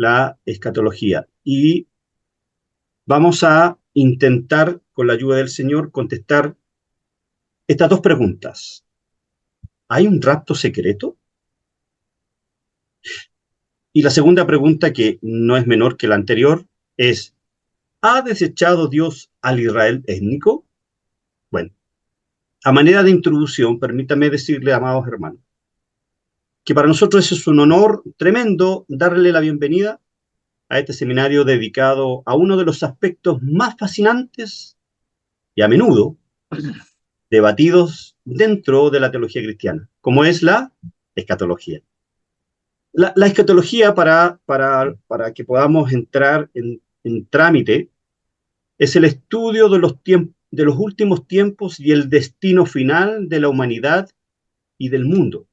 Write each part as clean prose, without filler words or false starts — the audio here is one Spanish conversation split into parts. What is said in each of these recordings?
la escatología. Y vamos a intentar, con la ayuda del Señor, contestar estas dos preguntas. ¿Hay un rapto secreto? Y la segunda pregunta, que no es menor que la anterior, es: ¿ha desechado Dios al Israel étnico? Bueno, a manera de introducción, permítame decirle, amados hermanos, que para nosotros es un honor tremendo darle la bienvenida a este seminario dedicado a uno de los aspectos más fascinantes y a menudo debatidos dentro de la teología cristiana, como es la escatología. La escatología, para que podamos entrar en trámite, es el estudio de los últimos tiempos y el destino final de la humanidad y del mundo.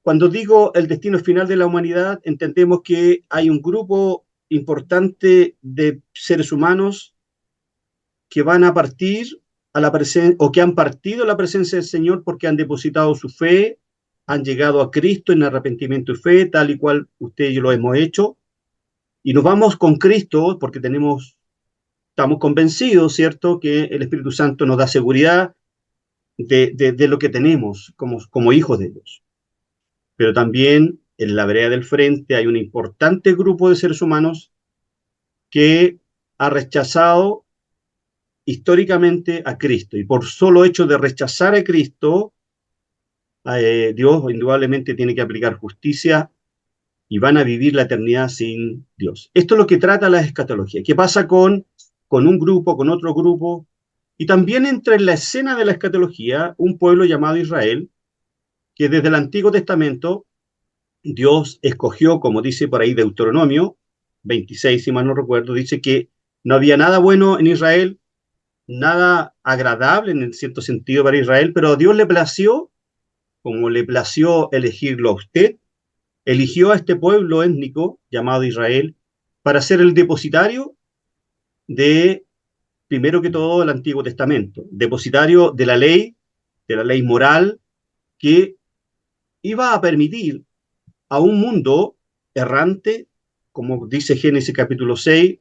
Cuando digo el destino final de la humanidad, entendemos que hay un grupo importante de seres humanos que van a partir a la presencia, o que han partido a la presencia del Señor porque han depositado su fe, han llegado a Cristo en arrepentimiento y fe, tal y cual usted y yo lo hemos hecho, y nos vamos con Cristo porque estamos convencidos, ¿cierto?, que el Espíritu Santo nos da seguridad de lo que tenemos como hijos de Dios. Pero también en la vereda del frente hay un importante grupo de seres humanos que ha rechazado históricamente a Cristo, y por solo hecho de rechazar a Cristo, Dios indudablemente tiene que aplicar justicia y van a vivir la eternidad sin Dios. Esto es lo que trata la escatología. ¿Qué pasa con un grupo, con otro grupo? Y también entra en la escena de la escatología un pueblo llamado Israel, que desde el Antiguo Testamento Dios escogió, como dice por ahí Deuteronomio 26, si mal no recuerdo, dice que no había nada bueno en Israel, nada agradable en cierto sentido para Israel, pero a Dios le plació, como le plació elegirlo a usted, eligió a este pueblo étnico llamado Israel para ser el depositario de, primero que todo, el Antiguo Testamento, depositario de la ley moral que iba a permitir a un mundo errante, como dice Génesis capítulo 6,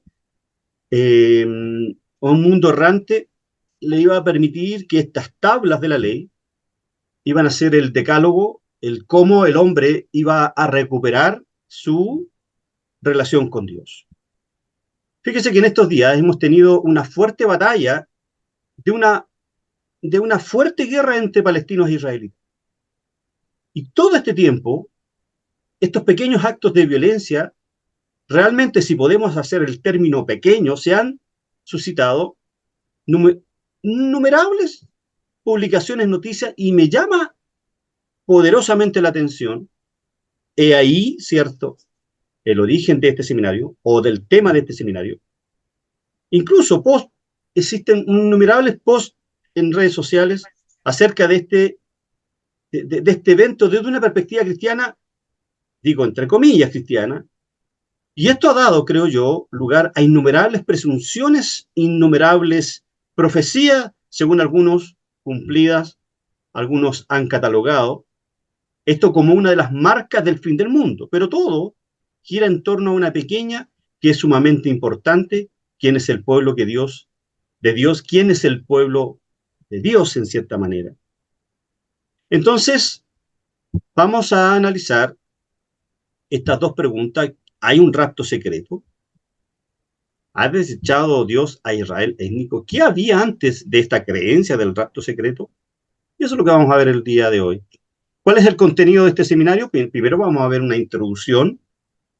a un mundo errante le iba a permitir que estas tablas de la ley iban a ser el decálogo, el cómo el hombre iba a recuperar su relación con Dios. Fíjese que en estos días hemos tenido una fuerte batalla de una fuerte guerra entre palestinos e israelitas. Y todo este tiempo, estos pequeños actos de violencia, realmente, si podemos hacer el término pequeño, se han suscitado innumerables publicaciones, noticias, y me llama poderosamente la atención. He ahí, ¿cierto?, el origen de este seminario o del tema de este seminario. Incluso existen innumerables posts en redes sociales acerca de este evento desde una perspectiva cristiana, digo entre comillas cristiana, y esto ha dado, creo yo, lugar a innumerables presunciones, innumerables profecías, según algunos cumplidas, algunos han catalogado esto como una de las marcas del fin del mundo, pero todo gira en torno a una pequeña que es sumamente importante: quién es el pueblo de Dios, quién es el pueblo de Dios en cierta manera. Entonces, vamos a analizar estas dos preguntas. ¿Hay un rapto secreto? ¿Ha desechado Dios a Israel étnico? ¿Qué había antes de esta creencia del rapto secreto? Y eso es lo que vamos a ver el día de hoy. ¿Cuál es el contenido de este seminario? Primero vamos a ver una introducción,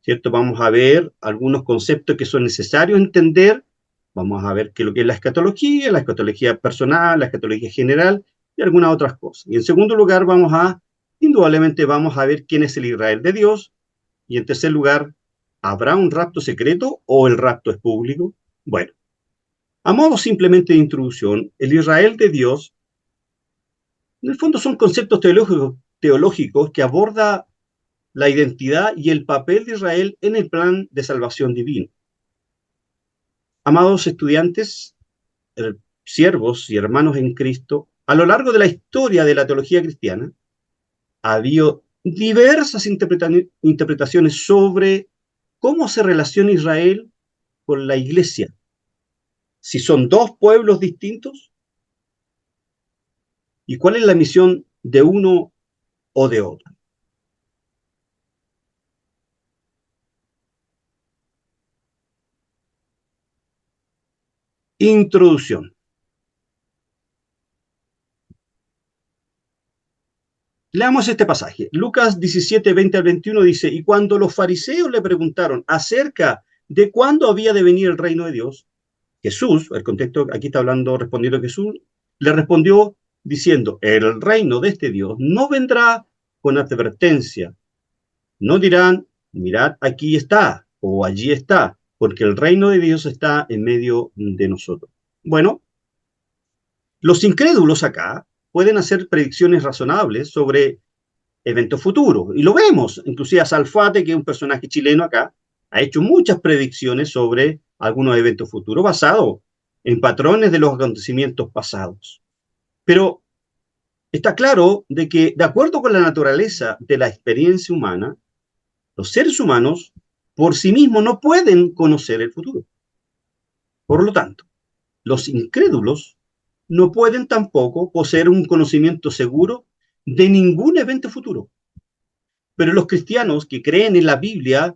¿cierto? Vamos a ver algunos conceptos que son necesarios entender. Vamos a ver qué es lo que es la escatología personal, la escatología general y algunas otras cosas. Y en segundo lugar, indudablemente vamos a ver quién es el Israel de Dios. Y en tercer lugar, ¿habrá un rapto secreto o el rapto es público? Bueno, a modo simplemente de introducción, el Israel de Dios, en el fondo, son conceptos teológicos que aborda la identidad y el papel de Israel en el plan de salvación divino. Amados estudiantes, siervos y hermanos en Cristo, a lo largo de la historia de la teología cristiana ha habido diversas interpretaciones sobre cómo se relaciona Israel con la iglesia. Si son dos pueblos distintos, y cuál es la misión de uno o de otro. Introducción. Leamos este pasaje. Lucas 17, 20 al 21 dice, y cuando los fariseos le preguntaron acerca de cuándo había de venir el reino de Dios, Jesús, el contexto aquí está hablando, respondiendo Jesús, le respondió diciendo, el reino de este Dios no vendrá con advertencia. No dirán, mirad, aquí está o allí está, porque el reino de Dios está en medio de nosotros. Bueno, los incrédulos acá pueden hacer predicciones razonables sobre eventos futuros. Y lo vemos, inclusive a Salfate, que es un personaje chileno acá, ha hecho muchas predicciones sobre algunos eventos futuros basados en patrones de los acontecimientos pasados. Pero está claro de que, de acuerdo con la naturaleza de la experiencia humana, los seres humanos por sí mismos no pueden conocer el futuro. Por lo tanto, los incrédulos no pueden tampoco poseer un conocimiento seguro de ningún evento futuro. Pero los cristianos que creen en la Biblia,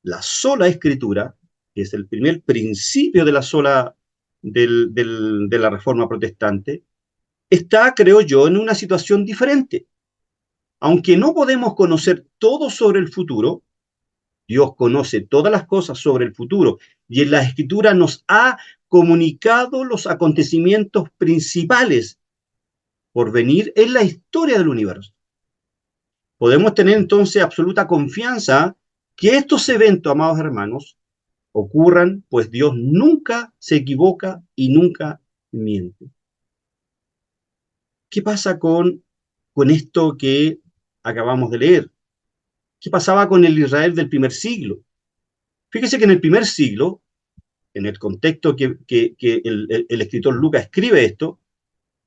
la sola escritura, que es el primer principio de de la reforma protestante, está, creo yo, en una situación diferente. Aunque no podemos conocer todo sobre el futuro, Dios conoce todas las cosas sobre el futuro y en la escritura nos ha comunicado los acontecimientos principales por venir en la historia del universo. Podemos tener entonces absoluta confianza que estos eventos, amados hermanos, ocurran, pues Dios nunca se equivoca y nunca miente. ¿Qué pasa con esto que acabamos de leer? ¿Qué pasaba con el Israel del primer siglo? Fíjese que en el primer siglo, en el contexto que el escritor Lucas escribe esto,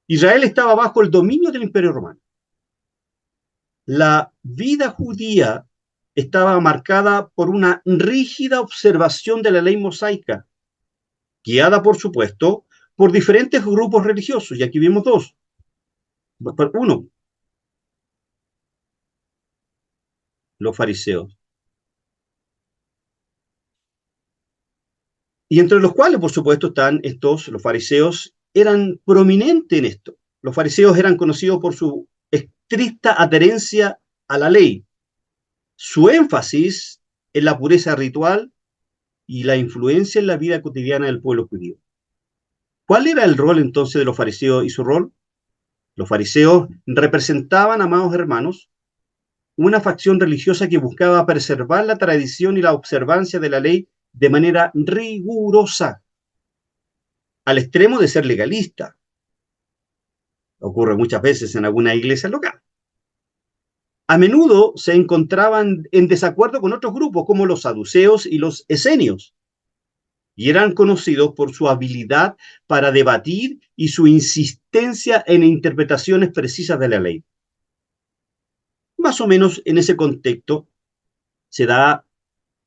Israel estaba bajo el dominio del Imperio Romano. La vida judía estaba marcada por una rígida observación de la ley mosaica, guiada, por supuesto, por diferentes grupos religiosos. Y aquí vimos dos. Uno, los fariseos. Y entre los cuales, por supuesto, están los fariseos, eran prominentes en esto. Los fariseos eran conocidos por su estricta adherencia a la ley, su énfasis en la pureza ritual y la influencia en la vida cotidiana del pueblo judío. ¿Cuál era el rol entonces de los fariseos y su rol? Los fariseos representaban, amados hermanos, una facción religiosa que buscaba preservar la tradición y la observancia de la ley de manera rigurosa, al extremo de ser legalista. Ocurre muchas veces en alguna iglesia local. A menudo se encontraban en desacuerdo con otros grupos como los saduceos y los esenios, y eran conocidos por su habilidad para debatir y su insistencia en interpretaciones precisas de la ley. Más o menos en ese contexto se da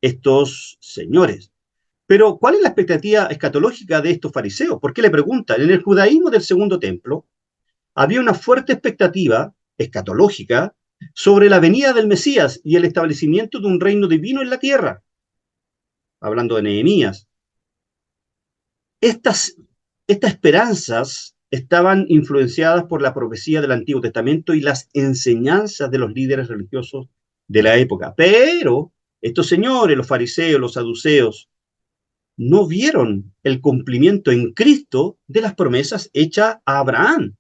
estos señores. Pero, ¿cuál es la expectativa escatológica de estos fariseos? ¿Por qué le preguntan? En el judaísmo del Segundo Templo había una fuerte expectativa escatológica sobre la venida del Mesías y el establecimiento de un reino divino en la tierra. Hablando de Nehemías. Estas esperanzas estaban influenciadas por la profecía del Antiguo Testamento y las enseñanzas de los líderes religiosos de la época. Pero estos señores, los fariseos, los saduceos, no vieron el cumplimiento en Cristo de las promesas hechas a Abraham.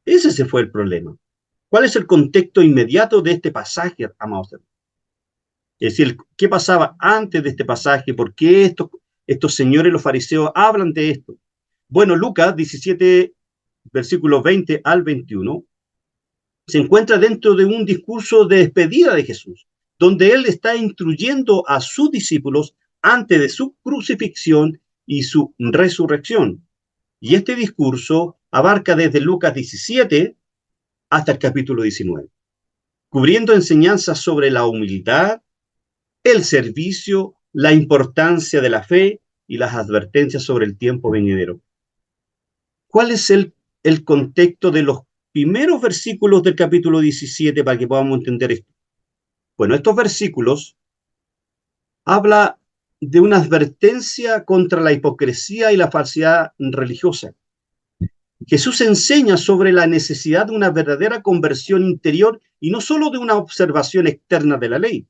Ese fue el problema. ¿Cuál es el contexto inmediato de este pasaje, amados hermanos? Es decir, ¿qué pasaba antes de este pasaje? ¿Por qué estos señores, los fariseos, hablan de esto? Bueno, Lucas 17, versículos 20 al 21, se encuentra dentro de un discurso de despedida de Jesús, donde él está instruyendo a sus discípulos antes de su crucifixión y su resurrección. Y este discurso abarca desde Lucas 17 hasta el capítulo 19. cubriendo enseñanzas sobre la humildad, el servicio, la importancia de la fe y las advertencias sobre el tiempo venidero. ¿Cuál es el contexto de los primeros versículos del capítulo 17 para que podamos entender esto? Bueno, estos versículos habla de una advertencia contra la hipocresía y la falsedad religiosa. Jesús enseña sobre la necesidad de una verdadera conversión interior y no solo de una observación externa de la ley.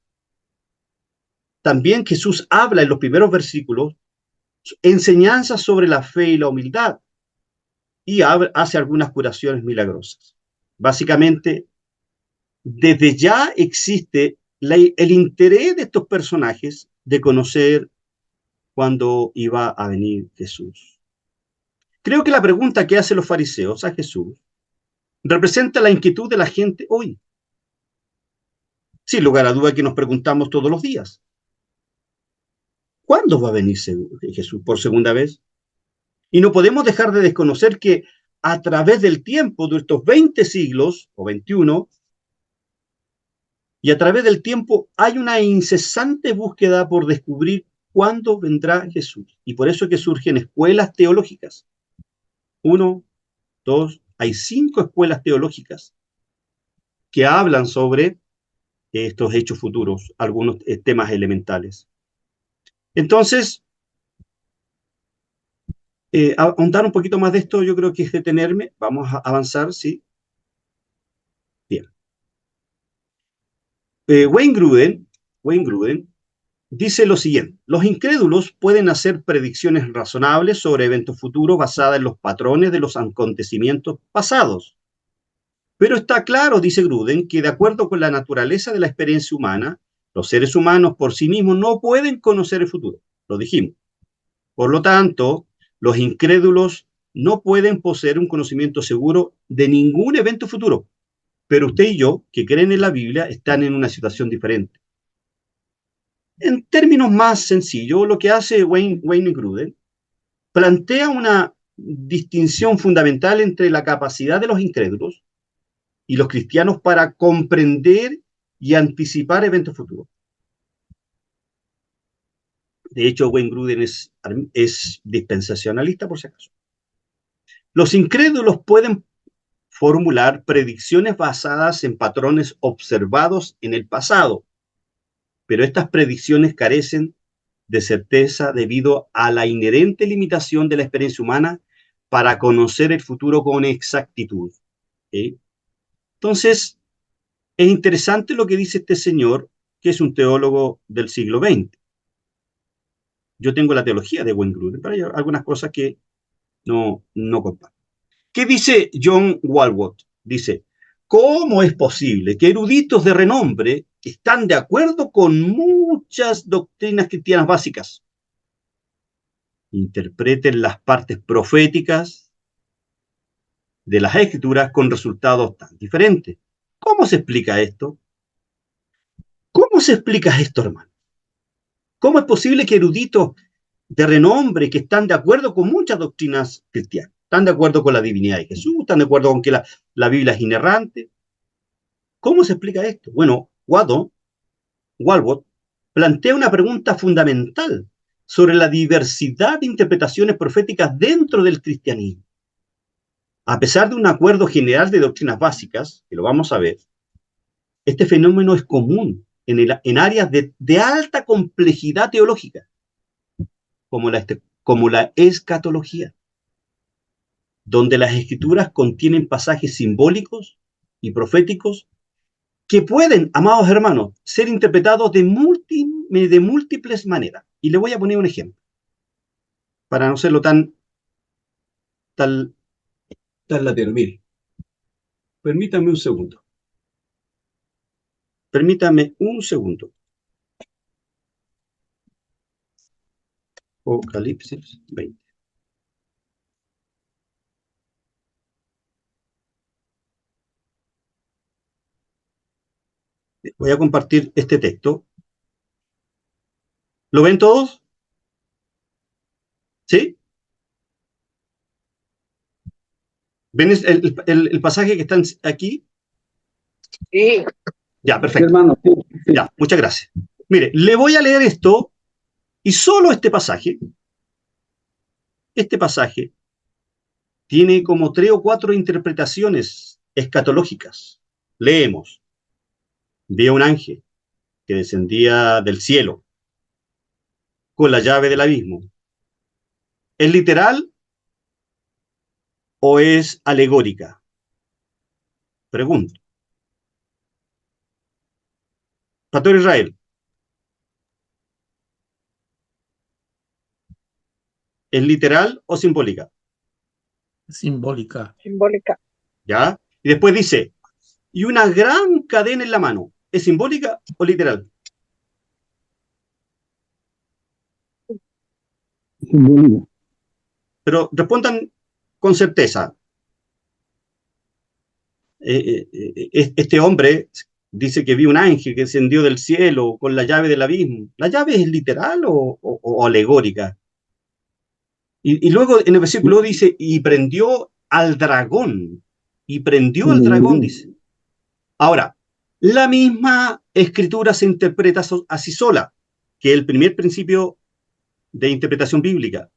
También Jesús habla en los primeros versículos enseñanzas sobre la fe y la humildad y hace algunas curaciones milagrosas. Básicamente, desde ya existe el interés de estos personajes de conocer cuándo iba a venir Jesús. Creo que la pregunta que hacen los fariseos a Jesús representa la inquietud de la gente hoy. Sin lugar a duda que nos preguntamos todos los días. ¿Cuándo va a venir Jesús por segunda vez? Y no podemos dejar de desconocer que a través del tiempo de estos 20 siglos, o 21, y a través del tiempo hay una incesante búsqueda por descubrir cuándo vendrá Jesús. Y por eso es que surgen escuelas teológicas. 1, 2, hay 5 escuelas teológicas que hablan sobre estos hechos futuros, algunos temas elementales. Entonces, ahondar un poquito más de esto, yo creo que es detenerme. Vamos a avanzar, ¿sí? Bien. Wayne Grudem dice lo siguiente: los incrédulos pueden hacer predicciones razonables sobre eventos futuros basadas en los patrones de los acontecimientos pasados. Pero está claro, dice Grudem, que de acuerdo con la naturaleza de la experiencia humana, los seres humanos por sí mismos no pueden conocer el futuro. Lo dijimos. Por lo tanto, los incrédulos no pueden poseer un conocimiento seguro de ningún evento futuro. Pero usted y yo, que creen en la Biblia, están en una situación diferente. En términos más sencillos, lo que hace Wayne Grudem plantea una distinción fundamental entre la capacidad de los incrédulos y los cristianos para comprender y anticipar eventos futuros. De hecho, Wayne Grudem es dispensacionalista, por si acaso. Los incrédulos pueden formular predicciones basadas en patrones observados en el pasado, pero estas predicciones carecen de certeza debido a la inherente limitación de la experiencia humana para conocer el futuro con exactitud. ¿Okay? Entonces, es interesante lo que dice este señor, que es un teólogo del siglo XX. Yo tengo la teología de Wayne Grudem, pero hay algunas cosas que no comparto. ¿Qué dice John Walworth? Dice: ¿cómo es posible que eruditos de renombre están de acuerdo con muchas doctrinas cristianas básicas? Interpreten las partes proféticas de las escrituras con resultados tan diferentes. ¿Cómo se explica esto? ¿Cómo se explica esto, hermano? ¿Cómo es posible que eruditos de renombre que están de acuerdo con muchas doctrinas cristianas, están de acuerdo con la divinidad de Jesús, están de acuerdo con que la Biblia es inerrante? ¿Cómo se explica esto? Bueno, Walworth plantea una pregunta fundamental sobre la diversidad de interpretaciones proféticas dentro del cristianismo. A pesar de un acuerdo general de doctrinas básicas, que lo vamos a ver, este fenómeno es común en áreas de alta complejidad teológica, como la escatología, donde las escrituras contienen pasajes simbólicos y proféticos que pueden, amados hermanos, ser interpretados de múltiples maneras. Y le voy a poner un ejemplo, para no serlo tan latero. Mire, permítame un segundo. Permítame un segundo. Apocalipsis 20. Voy a compartir este texto. ¿Lo ven todos? ¿Sí? ¿Ven el pasaje que está aquí? Sí. Ya, Sí, perfecto. hermano, sí, sí. Ya, muchas gracias. Mire, le voy a leer esto y solo este pasaje tiene como 3 o 4 interpretaciones escatológicas. Leemos, vi a un ángel que descendía del cielo con la llave del abismo. ¿Es literal o es alegórica? Pregunto. Pastor Israel, ¿es literal o simbólica? Simbólica. Simbólica. ¿Ya? Y después dice, y una gran cadena en la mano. ¿Es simbólica o literal? Simbólica. Pero respondan con certeza. Este hombre dice que vio un ángel que descendió del cielo con la llave del abismo. ¿La llave es literal o alegórica? Y luego en el versículo dice, y prendió al dragón. Y prendió al dragón, dice. Ahora, la misma escritura se interpreta así sola, que el primer principio de interpretación bíblica.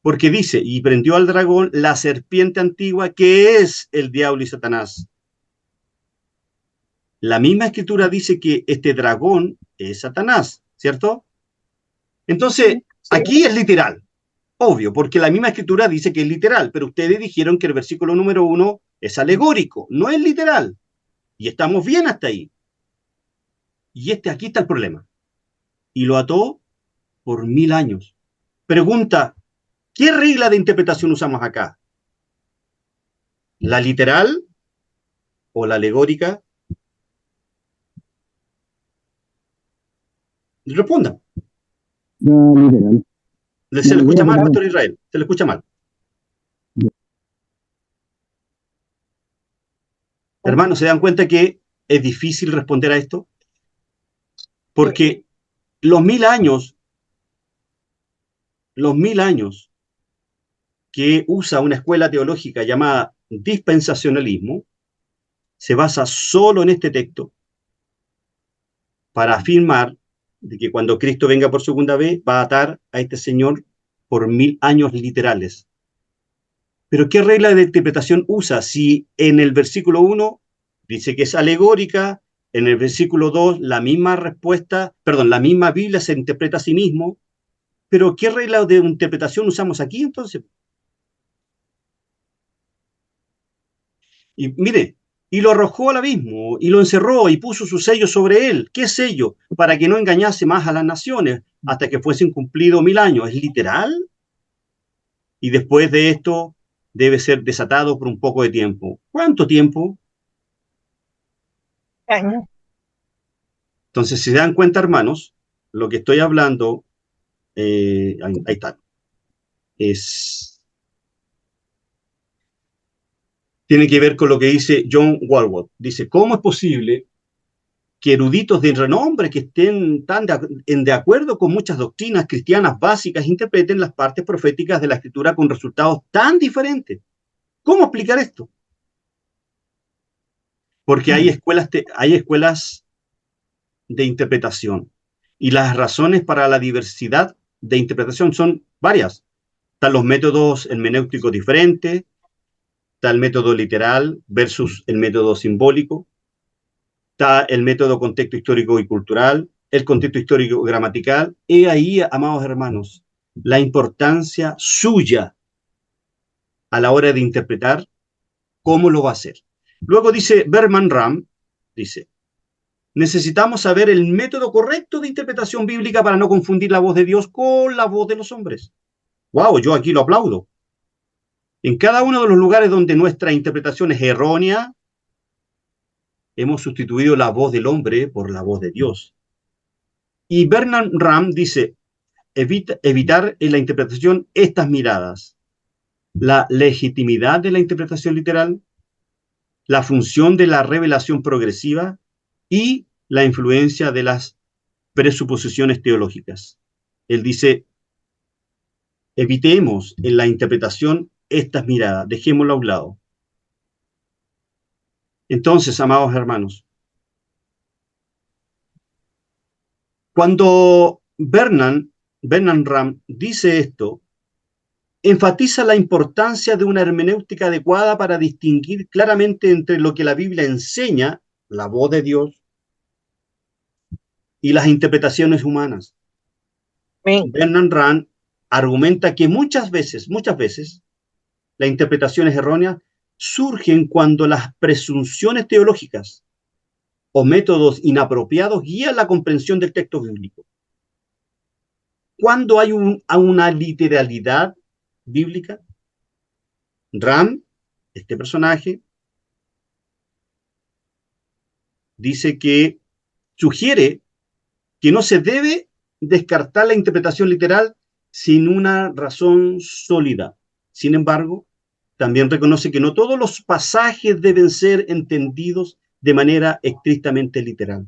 Porque dice, y prendió al dragón la serpiente antigua que es el diablo y Satanás. La misma escritura dice que este dragón es Satanás, ¿cierto? Entonces, Sí. aquí es literal, obvio, porque la misma escritura dice que es literal, pero ustedes dijeron que el versículo número 1 es alegórico, no es literal. Y estamos bien hasta ahí. Y aquí está el problema. Y lo ató por 1000 años. Pregunta, ¿qué regla de interpretación usamos acá? ¿La literal o la alegórica? Respondan. La literal. Se le escucha mal, Literal. Pastor Israel. Se le escucha mal. Hermanos, ¿se dan cuenta que es difícil responder a esto? Porque los 1000 años, los 1000 años que usa una escuela teológica llamada dispensacionalismo, se basa solo en este texto para afirmar de que cuando Cristo venga por segunda vez va a atar a este señor por 1000 años literales. Pero ¿qué regla de interpretación usa? Si en el versículo 1 dice que es alegórica, en el versículo 2 la misma respuesta, perdón, la misma Biblia se interpreta a sí mismo, pero ¿qué regla de interpretación usamos aquí entonces? Y mire, y lo arrojó al abismo, y lo encerró, y puso su sello sobre él. ¿Qué sello? Para que no engañase más a las naciones, hasta que fuesen cumplidos 1000 años. ¿Es literal? Y después de esto debe ser desatado por un poco de tiempo. ¿Cuánto tiempo? Año. Entonces, si se dan cuenta, hermanos, lo que estoy hablando, ahí está, tiene que ver con lo que dice John Walworth. Dice, ¿cómo es posible que eruditos de renombre que estén de acuerdo con muchas doctrinas cristianas básicas interpreten las partes proféticas de la escritura con resultados tan diferentes? ¿Cómo explicar esto? Porque hay escuelas de interpretación y las razones para la diversidad de interpretación son varias. Están los métodos hermenéuticos diferentes, está el método literal versus el método simbólico, está el método contexto histórico y cultural, el contexto histórico gramatical. He ahí, amados hermanos, la importancia suya a la hora de interpretar cómo lo va a hacer. Luego dice Berman Ram, dice, necesitamos saber el método correcto de interpretación bíblica para no confundir la voz de Dios con la voz de los hombres. Wow, yo aquí lo aplaudo. En cada uno de los lugares donde nuestra interpretación es errónea, hemos sustituido la voz del hombre por la voz de Dios. Y Bernard Ram dice, evitar en la interpretación estas miradas. La legitimidad de la interpretación literal, la función de la revelación progresiva y la influencia de las presuposiciones teológicas. Él dice, evitemos en la interpretación estas miradas, dejémoslo a un lado. Entonces, amados hermanos, Cuando Bernard Ram dice esto, enfatiza la importancia de una hermenéutica adecuada para distinguir claramente entre lo que la Biblia enseña, la voz de Dios, y las interpretaciones humanas. Bernard Ram argumenta que muchas veces, las interpretaciones erróneas surgen cuando las presunciones teológicas o métodos inapropiados guían la comprensión del texto bíblico. Cuando hay una literalidad bíblica, Ram, este personaje, dice que sugiere que no se debe descartar la interpretación literal sin una razón sólida. Sin embargo, también reconoce que no todos los pasajes deben ser entendidos de manera estrictamente literal.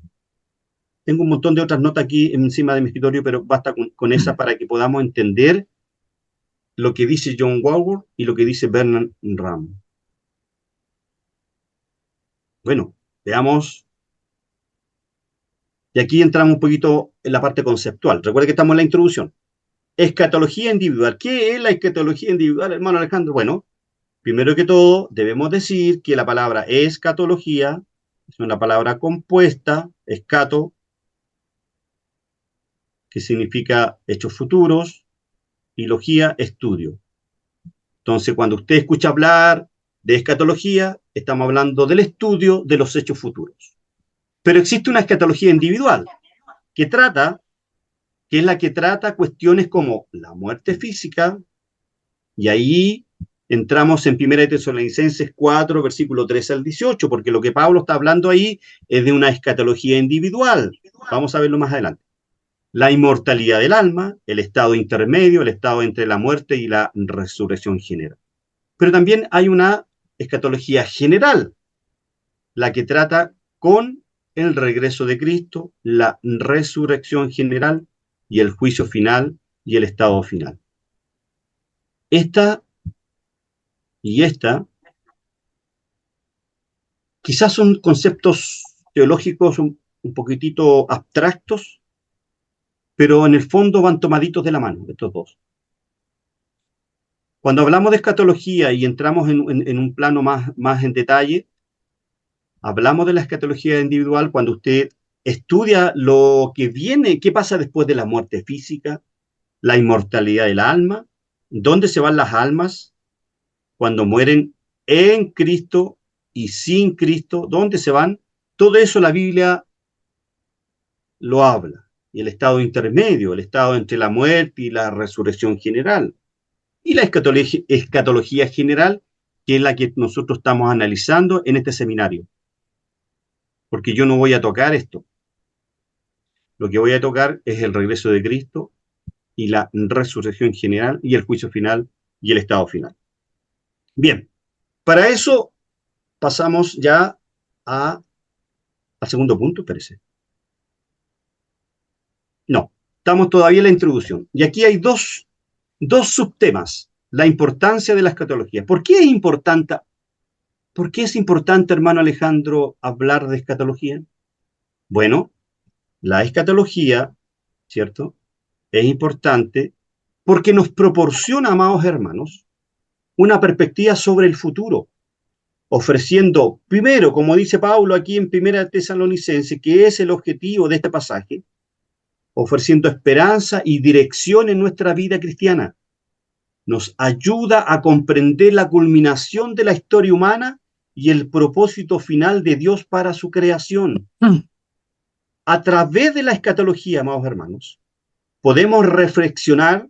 Tengo un montón de otras notas aquí encima de mi escritorio, pero basta con esa para que podamos entender lo que dice John Walworth y lo que dice Bernard Ram. Bueno, veamos. Y aquí entramos un poquito en la parte conceptual. Recuerda que estamos en la introducción. Escatología individual. ¿Qué es la escatología individual, hermano Alejandro? Bueno, primero que todo, debemos decir que la palabra escatología es una palabra compuesta, escato, que significa hechos futuros, y logía, estudio. Entonces, cuando usted escucha hablar de escatología, estamos hablando del estudio de los hechos futuros. Pero existe una escatología individual, que es la que trata cuestiones como la muerte física, y ahí entramos en 1 Tesalonicenses 4, versículo 13 al 18, porque lo que Pablo está hablando ahí es de una escatología individual. Vamos a verlo más adelante. La inmortalidad del alma, el estado intermedio, el estado entre la muerte y la resurrección general. Pero también hay una escatología general, la que trata con el regreso de Cristo, la resurrección general y el juicio final y el estado final. Esta quizás son conceptos teológicos un poquitito abstractos, pero en el fondo van tomaditos de la mano, estos dos. Cuando hablamos de escatología y entramos en un plano más en detalle, hablamos de la escatología individual cuando usted estudia lo que viene, qué pasa después de la muerte física, la inmortalidad del alma, dónde se van las almas cuando mueren en Cristo y sin Cristo, dónde se van. Todo eso la Biblia lo habla. Y el estado intermedio, el estado entre la muerte y la resurrección general. Y la escatología general, que es la que nosotros estamos analizando en este seminario. Porque yo no voy a tocar esto. Lo que voy a tocar es el regreso de Cristo y la resurrección general y el juicio final y el estado final. Bien, para eso pasamos ya al segundo punto, parece. No, estamos todavía en la introducción. Y aquí hay dos subtemas. La importancia de la escatología. ¿Por qué es importante, hermano Alejandro, hablar de escatología? Bueno, la escatología, ¿cierto?, es importante porque nos proporciona, amados hermanos, una perspectiva sobre el futuro, ofreciendo, primero, como dice Pablo aquí en 1 Tesalonicenses, que es el objetivo de este pasaje, ofreciendo esperanza y dirección en nuestra vida cristiana. Nos ayuda a comprender la culminación de la historia humana y el propósito final de Dios para su creación. A través de la escatología, amados hermanos, podemos reflexionar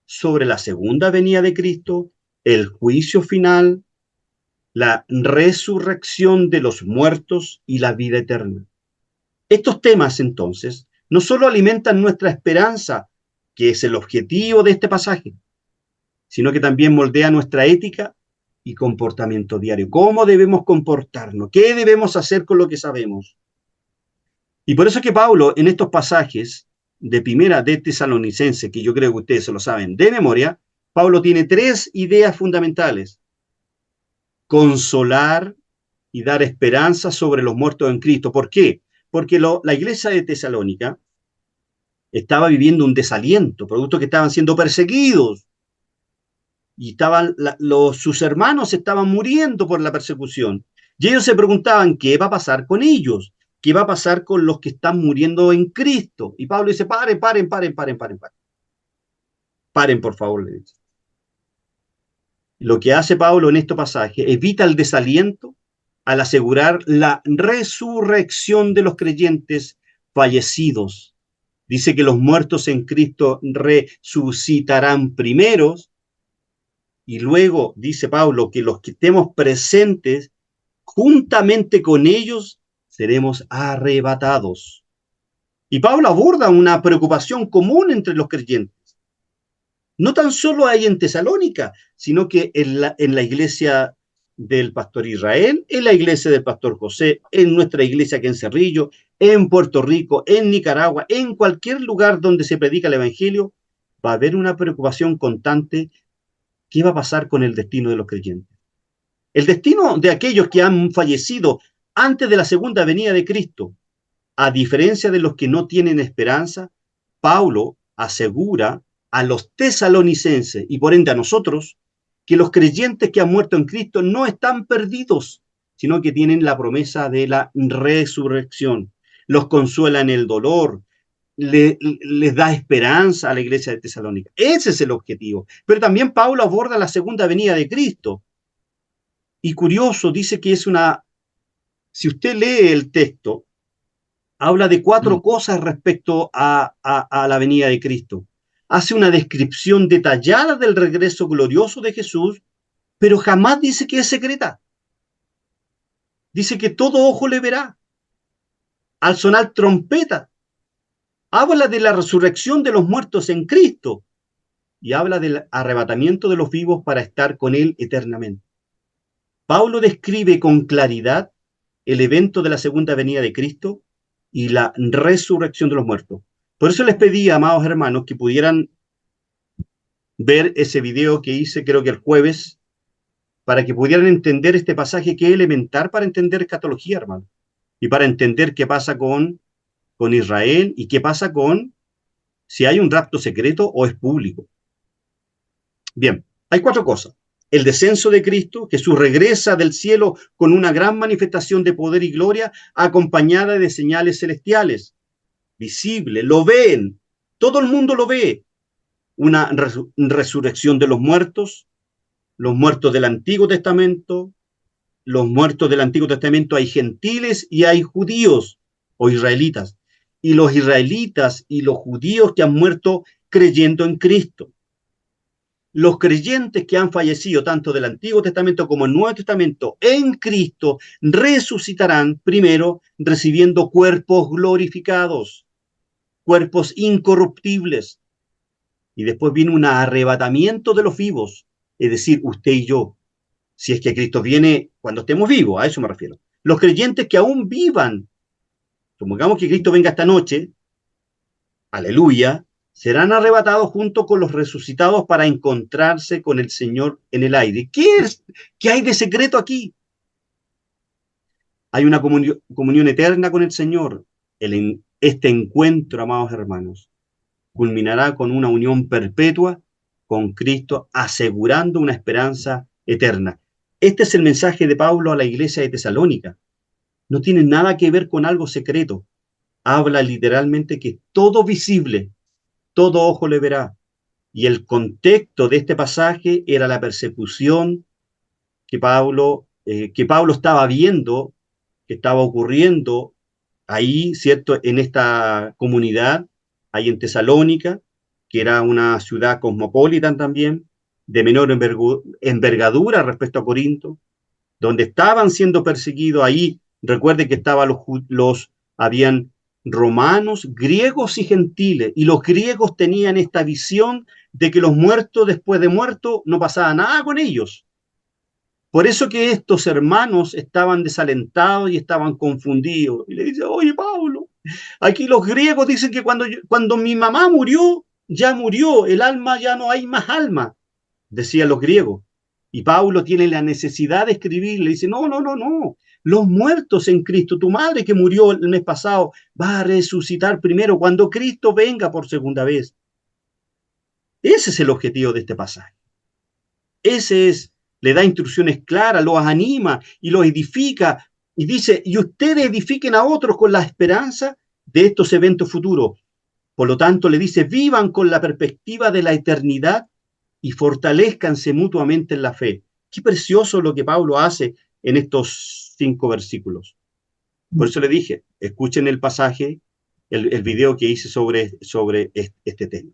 sobre la segunda venida de Cristo, el juicio final, la resurrección de los muertos y la vida eterna. Estos temas, entonces, no solo alimentan nuestra esperanza, que es el objetivo de este pasaje, sino que también moldea nuestra ética y comportamiento diario. ¿Cómo debemos comportarnos? ¿Qué debemos hacer con lo que sabemos? Y por eso es que Pablo, en estos pasajes de 1 Tesalonicenses, que yo creo que ustedes se lo saben de memoria, Pablo tiene 3 ideas fundamentales. Consolar y dar esperanza sobre los muertos en Cristo. ¿Por qué? Porque la iglesia de Tesalónica estaba viviendo un desaliento, producto que estaban siendo perseguidos. Y sus hermanos estaban muriendo por la persecución. Y ellos se preguntaban, ¿qué va a pasar con ellos? ¿Qué va a pasar con los que están muriendo en Cristo? Y Pablo dice, paren. Paren, por favor, le dice. Lo que hace Pablo en este pasaje, evita el desaliento al asegurar la resurrección de los creyentes fallecidos. Dice que los muertos en Cristo resucitarán primeros, y luego dice Pablo que los que estemos presentes, juntamente con ellos, seremos arrebatados. Y Pablo aborda una preocupación común entre los creyentes. No tan solo hay en Tesalónica, sino que en la iglesia del pastor Israel, en la iglesia del pastor José, en nuestra iglesia aquí en Cerrillo, en Puerto Rico, en Nicaragua, en cualquier lugar donde se predica el evangelio, va a haber una preocupación constante. ¿Qué va a pasar con el destino de los creyentes? El destino de aquellos que han fallecido antes de la segunda venida de Cristo, a diferencia de los que no tienen esperanza, Pablo asegura a los tesalonicenses y por ende a nosotros que los creyentes que han muerto en Cristo no están perdidos, sino que tienen la promesa de la resurrección. Los consuela en el dolor, les da esperanza a la iglesia de Tesalónica. Ese es el objetivo. Pero también Pablo aborda la segunda venida de Cristo. Y curioso, dice que es si usted lee el texto, habla de cuatro cosas respecto a la venida de Cristo. Hace una descripción detallada del regreso glorioso de Jesús, pero jamás dice que es secreta. Dice que todo ojo le verá. Al sonar trompeta, habla de la resurrección de los muertos en Cristo y habla del arrebatamiento de los vivos para estar con Él eternamente. Pablo describe con claridad el evento de la segunda venida de Cristo y la resurrección de los muertos. Por eso les pedí, amados hermanos, que pudieran ver ese video que hice, creo que el jueves, para que pudieran entender este pasaje que es elemental para entender escatología, hermano, y para entender qué pasa con Israel y qué pasa con si hay un rapto secreto o es público. Bien, hay cuatro cosas. El descenso de Cristo, Jesús regresa del cielo con una gran manifestación de poder y gloria, acompañada de señales celestiales, visibles, lo ven, todo el mundo lo ve. Una resurrección de los muertos del Antiguo Testamento. Los muertos del Antiguo Testamento hay gentiles y hay judíos o israelitas. Y los israelitas y los judíos que han muerto creyendo en Cristo. Los creyentes que han fallecido tanto del Antiguo Testamento como el Nuevo Testamento en Cristo resucitarán primero recibiendo cuerpos glorificados, cuerpos incorruptibles. Y después viene un arrebatamiento de los vivos, es decir, usted y yo, si es que Cristo viene cuando estemos vivos, a eso me refiero. Los creyentes que aún vivan, supongamos que Cristo venga esta noche, aleluya, serán arrebatados junto con los resucitados para encontrarse con el Señor en el aire. ¿Qué hay de secreto aquí? Hay una comunión eterna con el Señor. Este encuentro, amados hermanos, culminará con una unión perpetua con Cristo, asegurando una esperanza eterna. Este es el mensaje de Pablo a la iglesia de Tesalónica. No tiene nada que ver con algo secreto. Habla literalmente que todo visible, todo ojo le verá. Y el contexto de este pasaje era la persecución que Pablo estaba viendo, que estaba ocurriendo ahí, ¿cierto? En esta comunidad, ahí en Tesalónica, que era una ciudad cosmopolita también, de menor envergadura respecto a Corinto, donde estaban siendo perseguidos ahí. Recuerde que estaban habían romanos, griegos y gentiles, y los griegos tenían esta visión de que los muertos después de muertos no pasaba nada con ellos. Por eso que estos hermanos estaban desalentados y estaban confundidos. Y le dice, oye Pablo, aquí los griegos dicen que cuando mi mamá murió, ya murió, el alma ya no hay más alma, decían los griegos. Y Pablo tiene la necesidad de escribir, le dice, no, los muertos en Cristo. Tu madre que murió el mes pasado va a resucitar primero cuando Cristo venga por segunda vez. Ese es el objetivo de este pasaje. Ese es, le da instrucciones claras, los anima y los edifica. Y dice, y ustedes edifiquen a otros con la esperanza de estos eventos futuros. Por lo tanto, le dice, vivan con la perspectiva de la eternidad y fortalezcanse mutuamente en la fe. Qué precioso lo que Pablo hace en estos 5 versículos. Por eso le dije, escuchen el pasaje, el video que hice sobre este tema.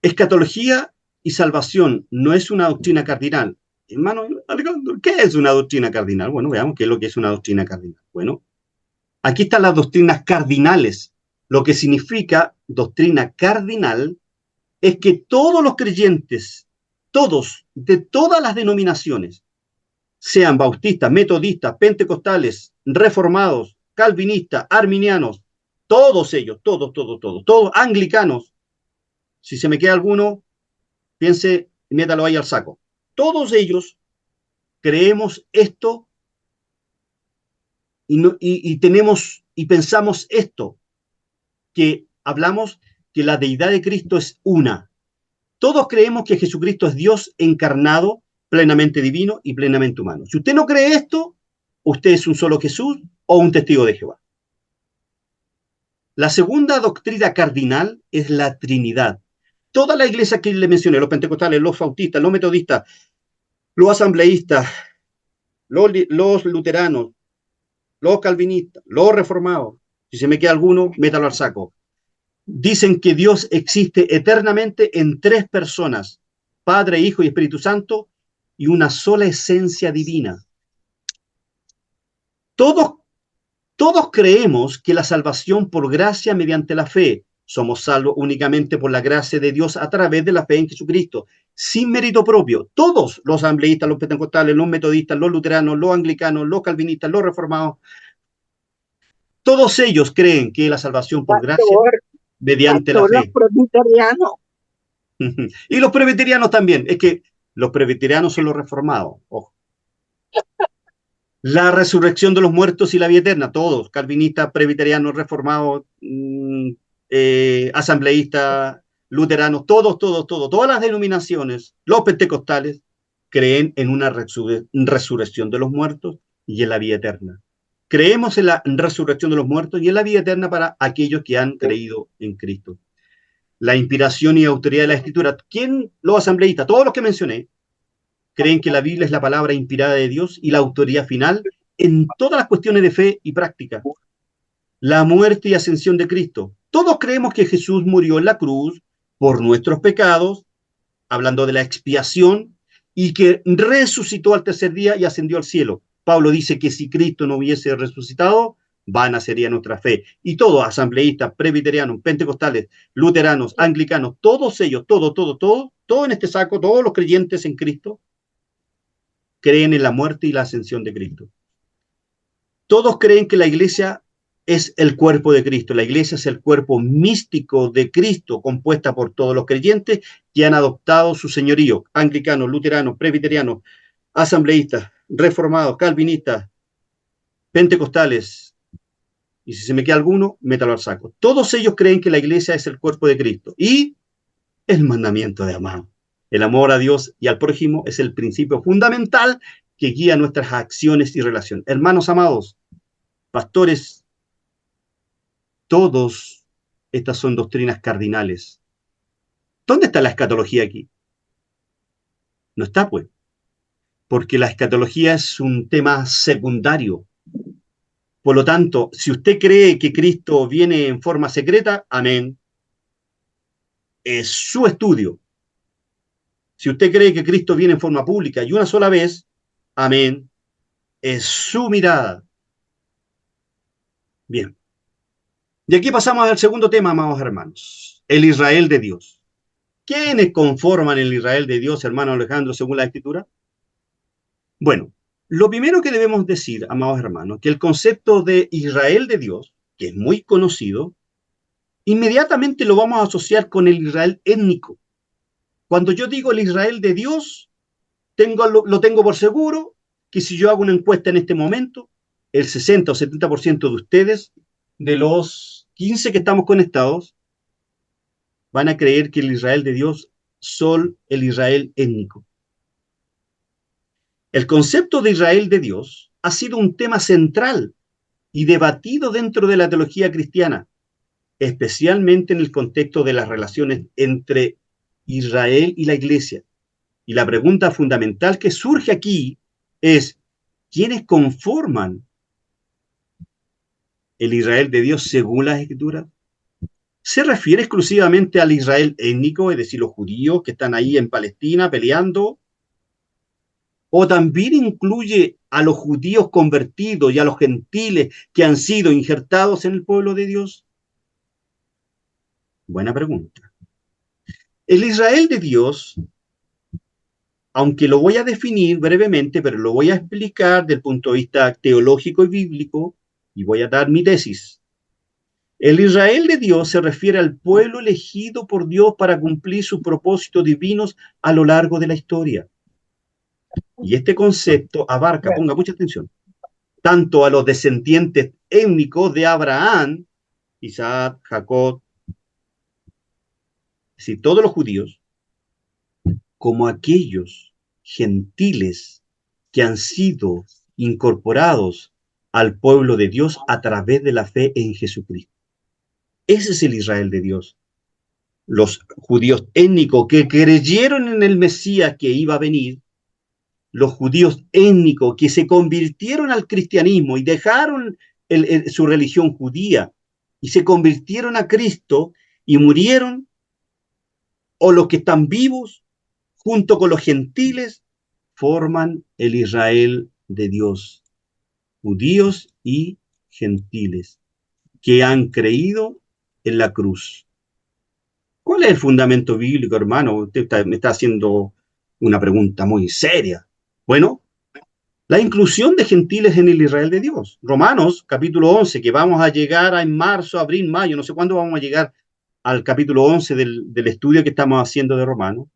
Escatología y salvación no es una doctrina cardinal. Hermano Alejandro, ¿qué es una doctrina cardinal? Bueno, veamos qué es lo que es una doctrina cardinal. Bueno, aquí están las doctrinas cardinales. Lo que significa doctrina cardinal es que todos los creyentes, todos, de todas las denominaciones, sean bautistas, metodistas, pentecostales, reformados, calvinistas, arminianos, todos ellos, todos, anglicanos. Si se me queda alguno, piense, métalo ahí al saco. Todos ellos creemos esto y tenemos y pensamos esto, que hablamos que la deidad de Cristo es una. Todos creemos que Jesucristo es Dios encarnado, plenamente divino y plenamente humano. Si usted no cree esto, usted es un solo Jesús o un testigo de Jehová. La segunda doctrina cardinal es la Trinidad. Toda la iglesia que le mencioné, los pentecostales, los bautistas, los metodistas, los asambleístas, los luteranos, los calvinistas, los reformados, si se me queda alguno, métalo al saco. Dicen que Dios existe eternamente en 3 personas, Padre, Hijo y Espíritu Santo, y una sola esencia divina. Todos creemos que la salvación por gracia mediante la fe, somos salvos únicamente por la gracia de Dios a través de la fe en Jesucristo, sin mérito propio. Todos los asambleístas, los pentecostales, los metodistas, los luteranos, los anglicanos, los calvinistas, los reformados, todos ellos creen que la salvación por gracia mediante la fe. Los presbiterianos. Y los presbiterianos también. Es que los presbiterianos son los reformados. Ojo. La resurrección de los muertos y la vida eterna. Todos, calvinistas, presbiterianos, reformados, asambleístas, luteranos, todas las denominaciones, los pentecostales, creen en una resurrección de los muertos y en la vida eterna. Creemos en la resurrección de los muertos y en la vida eterna para aquellos que han creído en Cristo. La inspiración y autoridad de la Escritura. ¿Quién? Los asambleístas, todos los que mencioné, creen que la Biblia es la palabra inspirada de Dios y la autoridad final en todas las cuestiones de fe y práctica. La muerte y ascensión de Cristo. Todos creemos que Jesús murió en la cruz por nuestros pecados, hablando de la expiación, y que resucitó al tercer día y ascendió al cielo. Pablo dice que si Cristo no hubiese resucitado, vana sería nuestra fe. Y todos, asambleístas, presbiterianos, pentecostales, luteranos, anglicanos, todos ellos, todo en este saco, todos los creyentes en Cristo, creen en la muerte y la ascensión de Cristo. Todos creen que la iglesia es el cuerpo de Cristo. La iglesia es el cuerpo místico de Cristo, compuesta por todos los creyentes que han adoptado su señorío. Anglicanos, luteranos, presbiterianos, asambleístas, reformados, calvinistas, pentecostales. Y si se me queda alguno, métalo al saco. Todos ellos creen que la iglesia es el cuerpo de Cristo. Y el mandamiento de amar. El amor a Dios y al prójimo es el principio fundamental que guía nuestras acciones y relaciones. Hermanos amados, pastores, todas estas son doctrinas cardinales. ¿Dónde está la escatología aquí? No está, pues. Porque la escatología es un tema secundario. Por lo tanto, si usted cree que Cristo viene en forma secreta, amén. Es su estudio. Si usted cree que Cristo viene en forma pública y una sola vez, amén, es su mirada. Bien. Y aquí pasamos al segundo tema, amados hermanos, el Israel de Dios. ¿Quiénes conforman el Israel de Dios, hermano Alejandro, según la Escritura? Bueno, lo primero que debemos decir, amados hermanos, que el concepto de Israel de Dios, que es muy conocido, inmediatamente lo vamos a asociar con el Israel étnico. Cuando yo digo el Israel de Dios, lo tengo por seguro que si yo hago una encuesta en este momento, el 60 o 70% de ustedes, de los 15 que estamos conectados, van a creer que el Israel de Dios son el Israel étnico. El concepto de Israel de Dios ha sido un tema central y debatido dentro de la teología cristiana, especialmente en el contexto de las relaciones entre Israel y la Iglesia. Y la pregunta fundamental que surge aquí es, ¿quiénes conforman el Israel de Dios según las Escrituras? ¿Se refiere exclusivamente al Israel étnico, es decir, los judíos que están ahí en Palestina peleando? ¿O también incluye a los judíos convertidos y a los gentiles que han sido injertados en el pueblo de Dios? Buena pregunta. El Israel de Dios, aunque lo voy a definir brevemente, pero lo voy a explicar desde el punto de vista teológico y bíblico, y voy a dar mi tesis. El Israel de Dios se refiere al pueblo elegido por Dios para cumplir sus propósitos divinos a lo largo de la historia. Y este concepto abarca, ponga mucha atención, tanto a los descendientes étnicos de Abraham, Isaac, Jacob, es decir, todos los judíos, como aquellos gentiles que han sido incorporados al pueblo de Dios a través de la fe en Jesucristo. Ese es el Israel de Dios. Los judíos étnicos que creyeron en el Mesías que iba a venir, los judíos étnicos que se convirtieron al cristianismo y dejaron su religión judía y se convirtieron a Cristo y murieron, o los que están vivos, junto con los gentiles, forman el Israel de Dios, judíos y gentiles, que han creído en la cruz. ¿Cuál es el fundamento bíblico, hermano? Usted me está haciendo una pregunta muy seria. Bueno, la inclusión de gentiles en el Israel de Dios. Romanos, capítulo 11, que vamos a llegar en marzo, abril, mayo, no sé cuándo vamos a llegar al capítulo 11 del estudio que estamos haciendo de Romanos.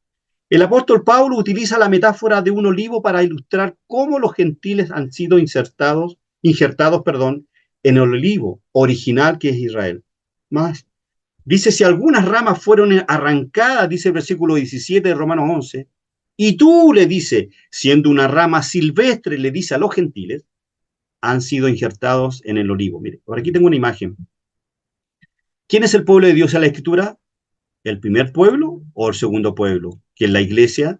El apóstol Pablo utiliza la metáfora de un olivo para ilustrar cómo los gentiles han sido injertados, en el olivo original que es Israel. Más, dice, si algunas ramas fueron arrancadas, dice el versículo 17 de Romanos 11, y tú, le dice, siendo una rama silvestre, le dice a los gentiles, han sido injertados en el olivo. Mire, por aquí tengo una imagen. ¿Quién es el pueblo de Dios en la Escritura? ¿El primer pueblo o el segundo pueblo? Que en la iglesia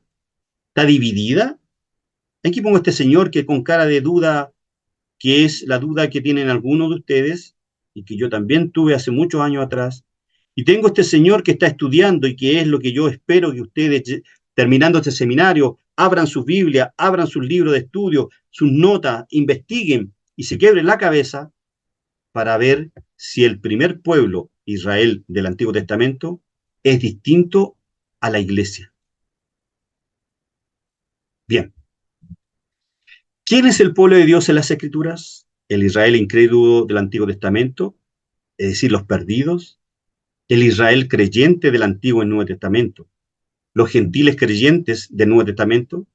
está dividida. Aquí pongo a este señor que con cara de duda, que es la duda que tienen algunos de ustedes, y que yo también tuve hace muchos años atrás. Y tengo este señor que está estudiando y que es lo que yo espero que ustedes, terminando este seminario, abran sus Biblias, abran sus libros de estudio, sus notas, investiguen y se quiebren la cabeza para ver si el primer pueblo, Israel del Antiguo Testamento, es distinto a la iglesia. Bien. ¿Quién es el pueblo de Dios en las Escrituras? El Israel incrédulo del Antiguo Testamento, es decir, los perdidos. El Israel creyente del Antiguo y Nuevo Testamento. Los gentiles creyentes del Nuevo Testamento.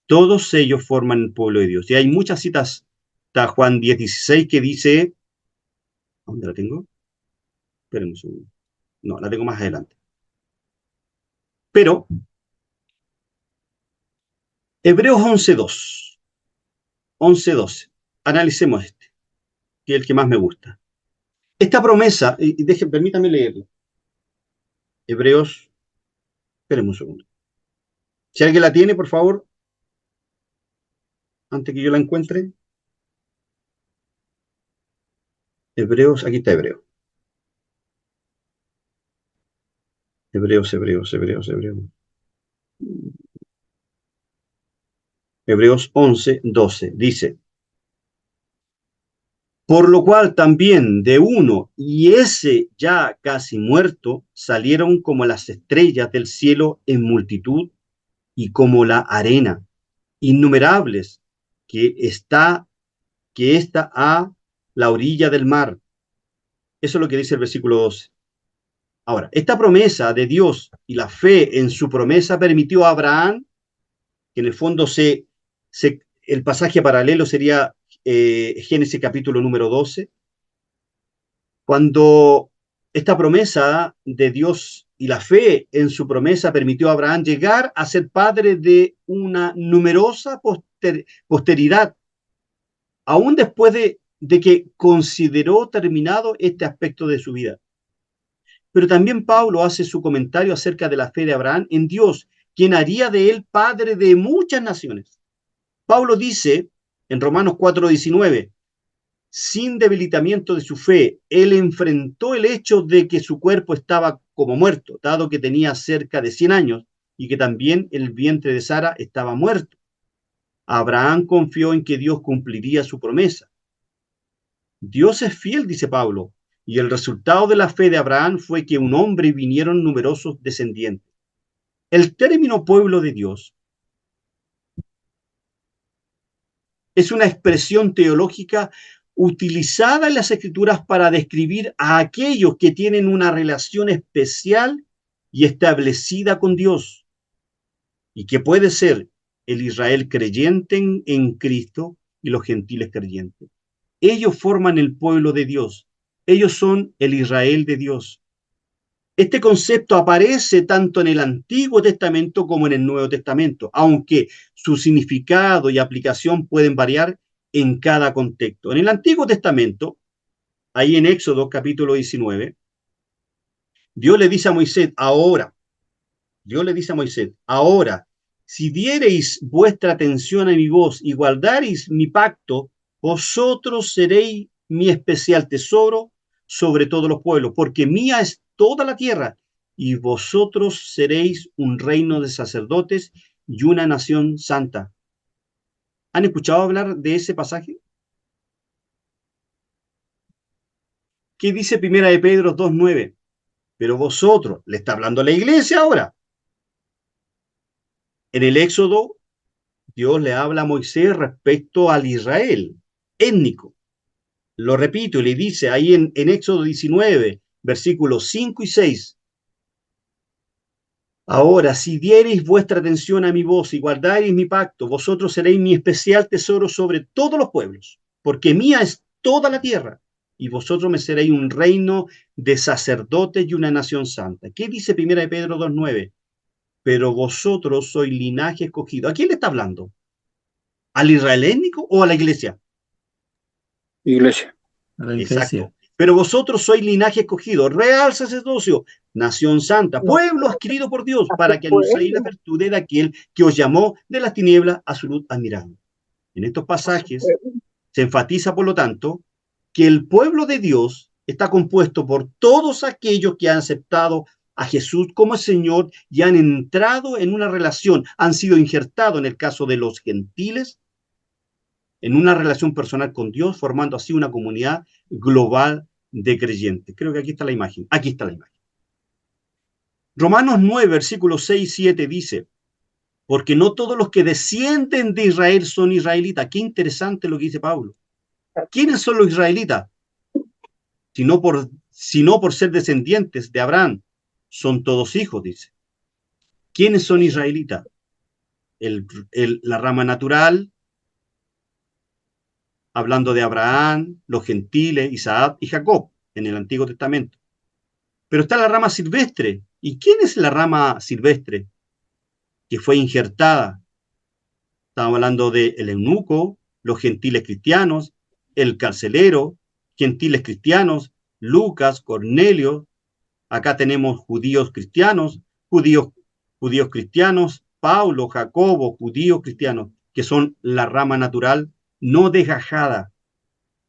Todos ellos forman el pueblo de Dios. Y hay muchas citas. Está Juan 10:16 que dice... ¿Dónde la tengo? Espérenme un segundo. No, la tengo más adelante. Pero, Hebreos 11:2. 11:12. Analicemos este, que es el que más me gusta. Esta promesa, y permítame leerlo. Hebreos, espérenme un segundo. Si alguien la tiene, por favor, antes que yo la encuentre. Hebreos, aquí está Hebreos. Hebreos. Hebreos 11:12. Dice, por lo cual también de uno, y ese ya casi muerto, salieron como las estrellas del cielo en multitud y como la arena, innumerables, que está a la orilla del mar. Eso es lo que dice el versículo 12. Ahora, esta promesa de Dios y la fe en su promesa permitió a Abraham, que en el fondo se el pasaje paralelo sería Génesis capítulo número 12, cuando esta promesa de Dios y la fe en su promesa permitió a Abraham llegar a ser padre de una numerosa posteridad, aún después de que consideró terminado este aspecto de su vida. Pero también Pablo hace su comentario acerca de la fe de Abraham en Dios, quien haría de él padre de muchas naciones. Pablo dice en Romanos 4:19, sin debilitamiento de su fe, él enfrentó el hecho de que su cuerpo estaba como muerto, dado que tenía cerca de 100 años y que también el vientre de Sara estaba muerto. Abraham confió en que Dios cumpliría su promesa. Dios es fiel, dice Pablo, y el resultado de la fe de Abraham fue que un hombre y vinieron numerosos descendientes. El término pueblo de Dios es una expresión teológica utilizada en las Escrituras para describir a aquellos que tienen una relación especial y establecida con Dios, y que puede ser el Israel creyente en Cristo y los gentiles creyentes. Ellos forman el pueblo de Dios. Ellos son el Israel de Dios. Este concepto aparece tanto en el Antiguo Testamento como en el Nuevo Testamento, aunque su significado y aplicación pueden variar en cada contexto. En el Antiguo Testamento, ahí en Éxodo capítulo 19, Dios le dice a Moisés, ahora, si diereis vuestra atención a mi voz y guardareis mi pacto, vosotros seréis mi especial tesoro sobre todos los pueblos, porque mía es toda la tierra, y vosotros seréis un reino de sacerdotes y una nación santa. ¿Han escuchado hablar de ese pasaje? ¿Qué dice Primera de Pedro 2:9? Pero vosotros, le está hablando a la iglesia ahora. En el Éxodo, Dios le habla a Moisés respecto al Israel étnico. Lo repito, y le dice ahí en Éxodo 19, versículos 5 y 6. Ahora, si diereis vuestra atención a mi voz y guardareis mi pacto, vosotros seréis mi especial tesoro sobre todos los pueblos, porque mía es toda la tierra, y vosotros me seréis un reino de sacerdotes y una nación santa. ¿Qué dice Primera de Pedro 2:9? Pero vosotros sois linaje escogido. ¿A quién le está hablando? ¿Al Israel étnico o a la iglesia? Iglesia. A la iglesia. Exacto. Pero vosotros sois linaje escogido, real sacerdocio, nación santa, pueblo adquirido por Dios, para que anunciéis la virtud de aquel que os llamó de las tinieblas a su luz admirable. En estos pasajes se enfatiza, por lo tanto, que el pueblo de Dios está compuesto por todos aquellos que han aceptado a Jesús como Señor y han entrado en una relación, han sido injertados en el caso de los gentiles, en una relación personal con Dios, formando así una comunidad global de creyentes. Creo que aquí está la imagen. Aquí está la imagen. Romanos 9, versículos 6 y 7 dice, porque no todos los que descienden de Israel son israelitas. Qué interesante lo que dice Pablo. ¿Quiénes son los israelitas? Sino por ser descendientes de Abraham. Son todos hijos, dice. ¿Quiénes son israelitas? La rama natural, hablando de Abraham, los gentiles, Isaac y Jacob en el Antiguo Testamento. Pero está la rama silvestre. ¿Y quién es la rama silvestre que fue injertada? Estamos hablando del eunuco, los gentiles cristianos, el carcelero, gentiles cristianos, Lucas, Cornelio. Acá tenemos judíos cristianos, judíos cristianos, Pablo, Jacobo, judíos cristianos, que son la rama natural no desgajada,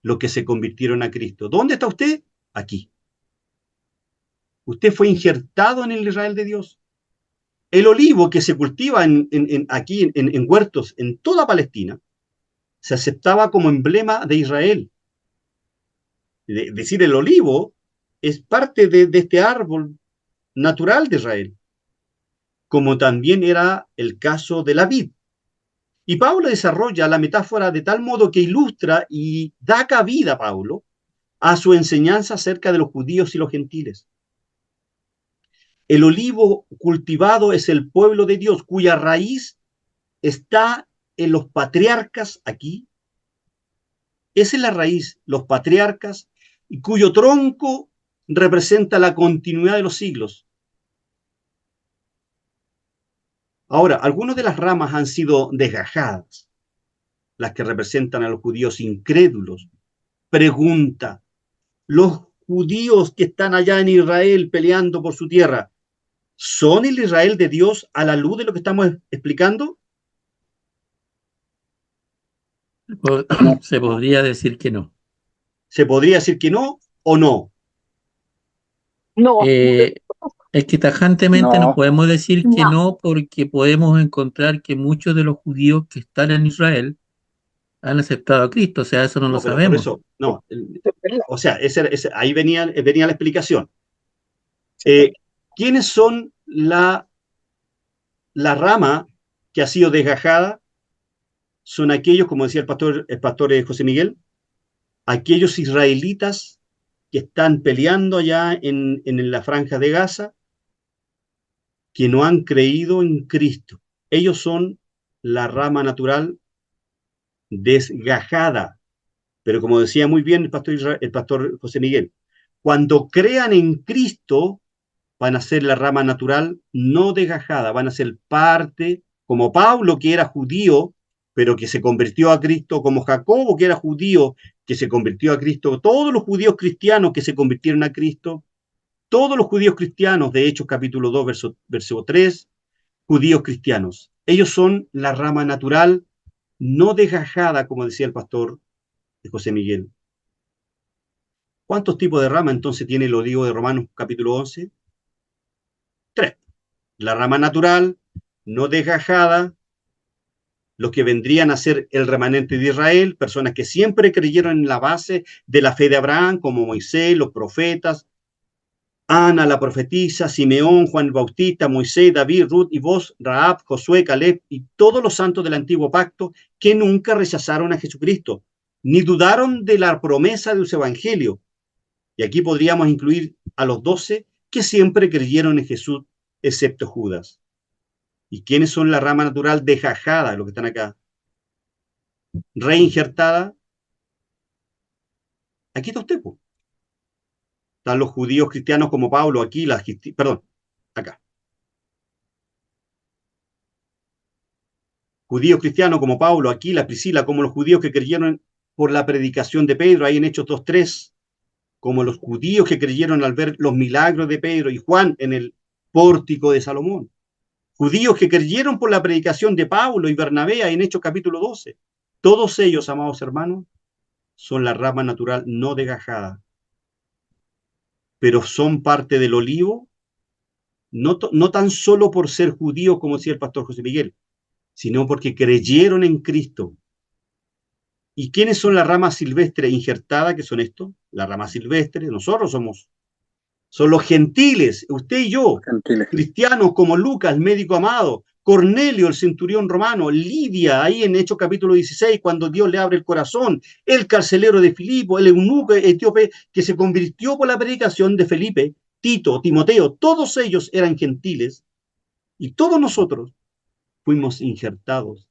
los que se convirtieron a Cristo. ¿Dónde está usted? Aquí. Usted fue injertado en el Israel de Dios. El olivo que se cultiva aquí en huertos en toda Palestina se aceptaba como emblema de Israel. Es decir, el olivo es parte de este árbol natural de Israel, como también era el caso de la vid. Y Pablo desarrolla la metáfora de tal modo que ilustra y da cabida, Pablo, a su enseñanza acerca de los judíos y los gentiles. El olivo cultivado es el pueblo de Dios, cuya raíz está en los patriarcas aquí. Esa es la raíz, los patriarcas, y cuyo tronco representa la continuidad de los siglos. Ahora, algunas de las ramas han sido desgajadas, las que representan a los judíos incrédulos. Pregunta, ¿los judíos que están allá en Israel peleando por su tierra, son el Israel de Dios a la luz de lo que estamos explicando? Se podría decir que no. ¿Se podría decir que no o no? No, Es que tajantemente no No, podemos decir que No. no, porque podemos encontrar que muchos de los judíos que están en Israel han aceptado a Cristo, o sea, eso no lo No, pero por sabemos. eso, no. es verdad. O sea, ahí venía la explicación. ¿Quiénes son la rama que ha sido desgajada? Son aquellos, como decía el pastor José Miguel, aquellos israelitas que están peleando allá en la franja de Gaza, que no han creído en Cristo. Ellos son la rama natural desgajada. Pero como decía muy bien el pastor José Miguel, cuando crean en Cristo, van a ser la rama natural no desgajada, van a ser parte, como Pablo, que era judío, pero que se convirtió a Cristo, como Jacobo, que era judío, que se convirtió a Cristo, todos los judíos cristianos que se convirtieron a Cristo, todos los judíos cristianos, de Hechos capítulo 2, verso 3, judíos cristianos. Ellos son la rama natural no desgajada, como decía el pastor José Miguel. ¿Cuántos tipos de rama entonces tiene el olivo de Romanos capítulo 11? 3. La rama natural, no desgajada, los que vendrían a ser el remanente de Israel, personas que siempre creyeron en la base de la fe de Abraham, como Moisés, los profetas, Ana la profetisa, Simeón, Juan el Bautista, Moisés, David, Ruth y vos, Rahab, Josué, Caleb y todos los santos del antiguo pacto que nunca rechazaron a Jesucristo, ni dudaron de la promesa de su evangelio. Y aquí podríamos incluir a los 12 que siempre creyeron en Jesús, excepto Judas. ¿Y quiénes son la rama natural desgajada, los que están acá? Reinjertada. Aquí está usted, pues. Están los judíos cristianos como Pablo, aquí, acá. Judíos cristianos como Pablo, Aquila, Priscila, como los judíos que creyeron por la predicación de Pedro, ahí en Hechos 2:3, como los judíos que creyeron al ver los milagros de Pedro y Juan en el pórtico de Salomón. Judíos que creyeron por la predicación de Pablo y Bernabé ahí en Hechos capítulo 12. Todos ellos, amados hermanos, son la rama natural no desgajada, pero son parte del olivo, no tan solo por ser judíos, como decía el pastor José Miguel, sino porque creyeron en Cristo. ¿Y quiénes son la rama silvestre injertada? ¿Qué son estos? La rama silvestre, nosotros son los gentiles, usted y yo, gentiles. cristianos como Lucas, el médico amado, Cornelio, el centurión romano, Lidia, ahí en Hechos capítulo 16, cuando Dios le abre el corazón, el carcelero de Filipo, el eunuco etíope que se convirtió por la predicación de Felipe, Tito, Timoteo, todos ellos eran gentiles y todos nosotros fuimos injertados.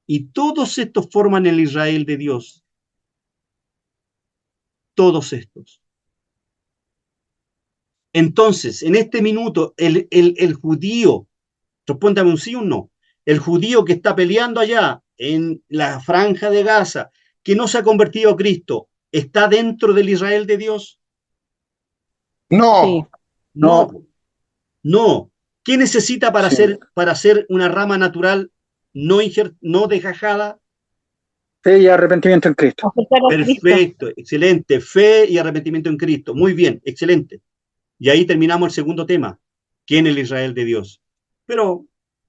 Y todos estos forman el Israel de Dios. Todos estos. Entonces, en este minuto, el judío, respóndame un sí o un no, el judío que está peleando allá en la franja de Gaza, que no se ha convertido a Cristo, ¿está dentro del Israel de Dios? No, Sí. No, no. ¿Qué necesita para, Sí. hacer una rama natural no desgajada? fe y arrepentimiento en Cristo. Aceptar a Cristo. Perfecto, excelente. Fe y arrepentimiento en Cristo. Muy bien, excelente. Y ahí terminamos el segundo tema. ¿Quién es el Israel de Dios? Pero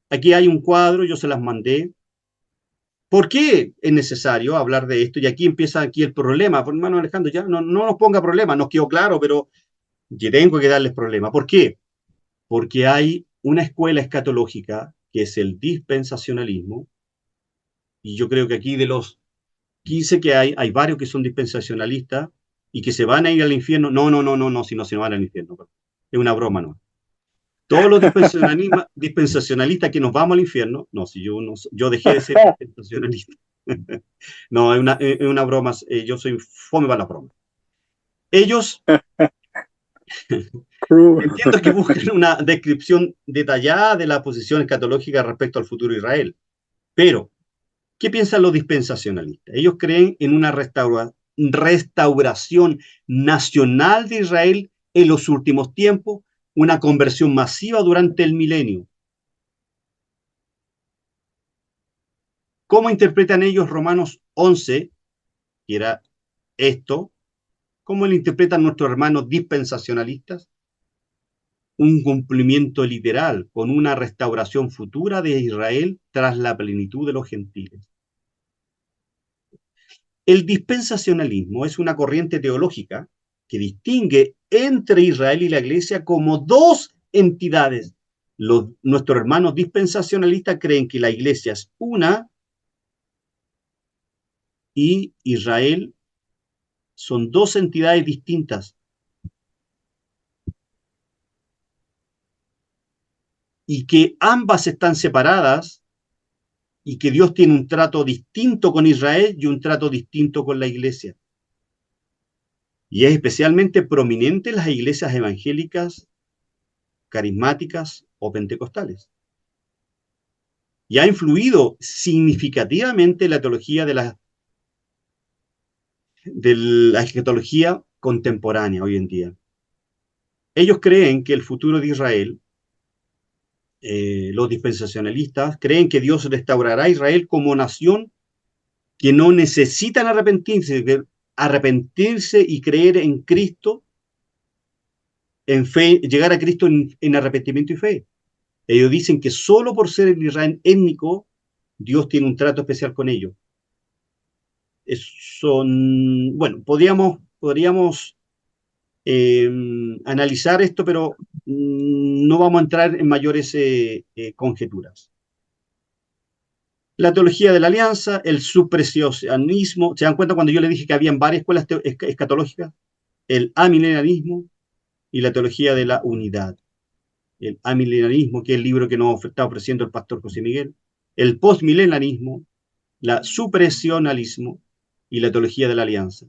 aquí hay un cuadro, yo se las mandé. ¿Por qué es necesario hablar de esto? Y aquí empieza el problema. Hermano Alejandro, ya no nos ponga problema, nos quedó claro, pero yo tengo que darles problema. ¿Por qué? Porque hay una escuela escatológica que es el dispensacionalismo, y yo creo que aquí de los 15 que hay varios que son dispensacionalistas y que se van a ir al infierno. No, si no se van al infierno. Es una broma, ¿no? Todos los dispensacionalistas que nos vamos al infierno, no, si yo, no, yo dejé de ser dispensacionalista. No, es una broma, yo soy fome para la broma. Ellos, entiendo que buscan una descripción detallada de la posición escatológica respecto al futuro de Israel, pero ¿qué piensan los dispensacionalistas? Ellos creen en una restauración nacional de Israel en los últimos tiempos, una conversión masiva durante el milenio. ¿Cómo interpretan ellos Romanos 11, que era esto? ¿Cómo lo interpretan nuestros hermanos dispensacionalistas? Un cumplimiento literal con una restauración futura de Israel tras la plenitud de los gentiles. El dispensacionalismo es una corriente teológica que distingue entre Israel y la Iglesia como dos entidades. Nuestros hermanos dispensacionalistas creen que la Iglesia es una y Israel son dos entidades distintas. Y que ambas están separadas y que Dios tiene un trato distinto con Israel y un trato distinto con la Iglesia. Y es especialmente prominente en las iglesias evangélicas, carismáticas o pentecostales. Y ha influido significativamente en la teología de la escatología contemporánea hoy en día. Ellos creen que el futuro de Israel, los dispensacionalistas, creen que Dios restaurará a Israel como nación que no necesitan arrepentirse y creer en Cristo, en fe, llegar a Cristo en arrepentimiento y fe. Ellos dicen que solo por ser el Israel étnico, Dios tiene un trato especial con ellos. Bueno, podríamos analizar esto, pero no vamos a entrar en mayores conjeturas. La teología de la alianza, el supresianismo, ¿se dan cuenta cuando yo les dije que habían varias escuelas escatológicas? El amilenialismo y la teología de la unidad. El amilenialismo, que es el libro que nos está ofreciendo el pastor José Miguel, el postmilenarismo, la supresionalismo y la teología de la alianza.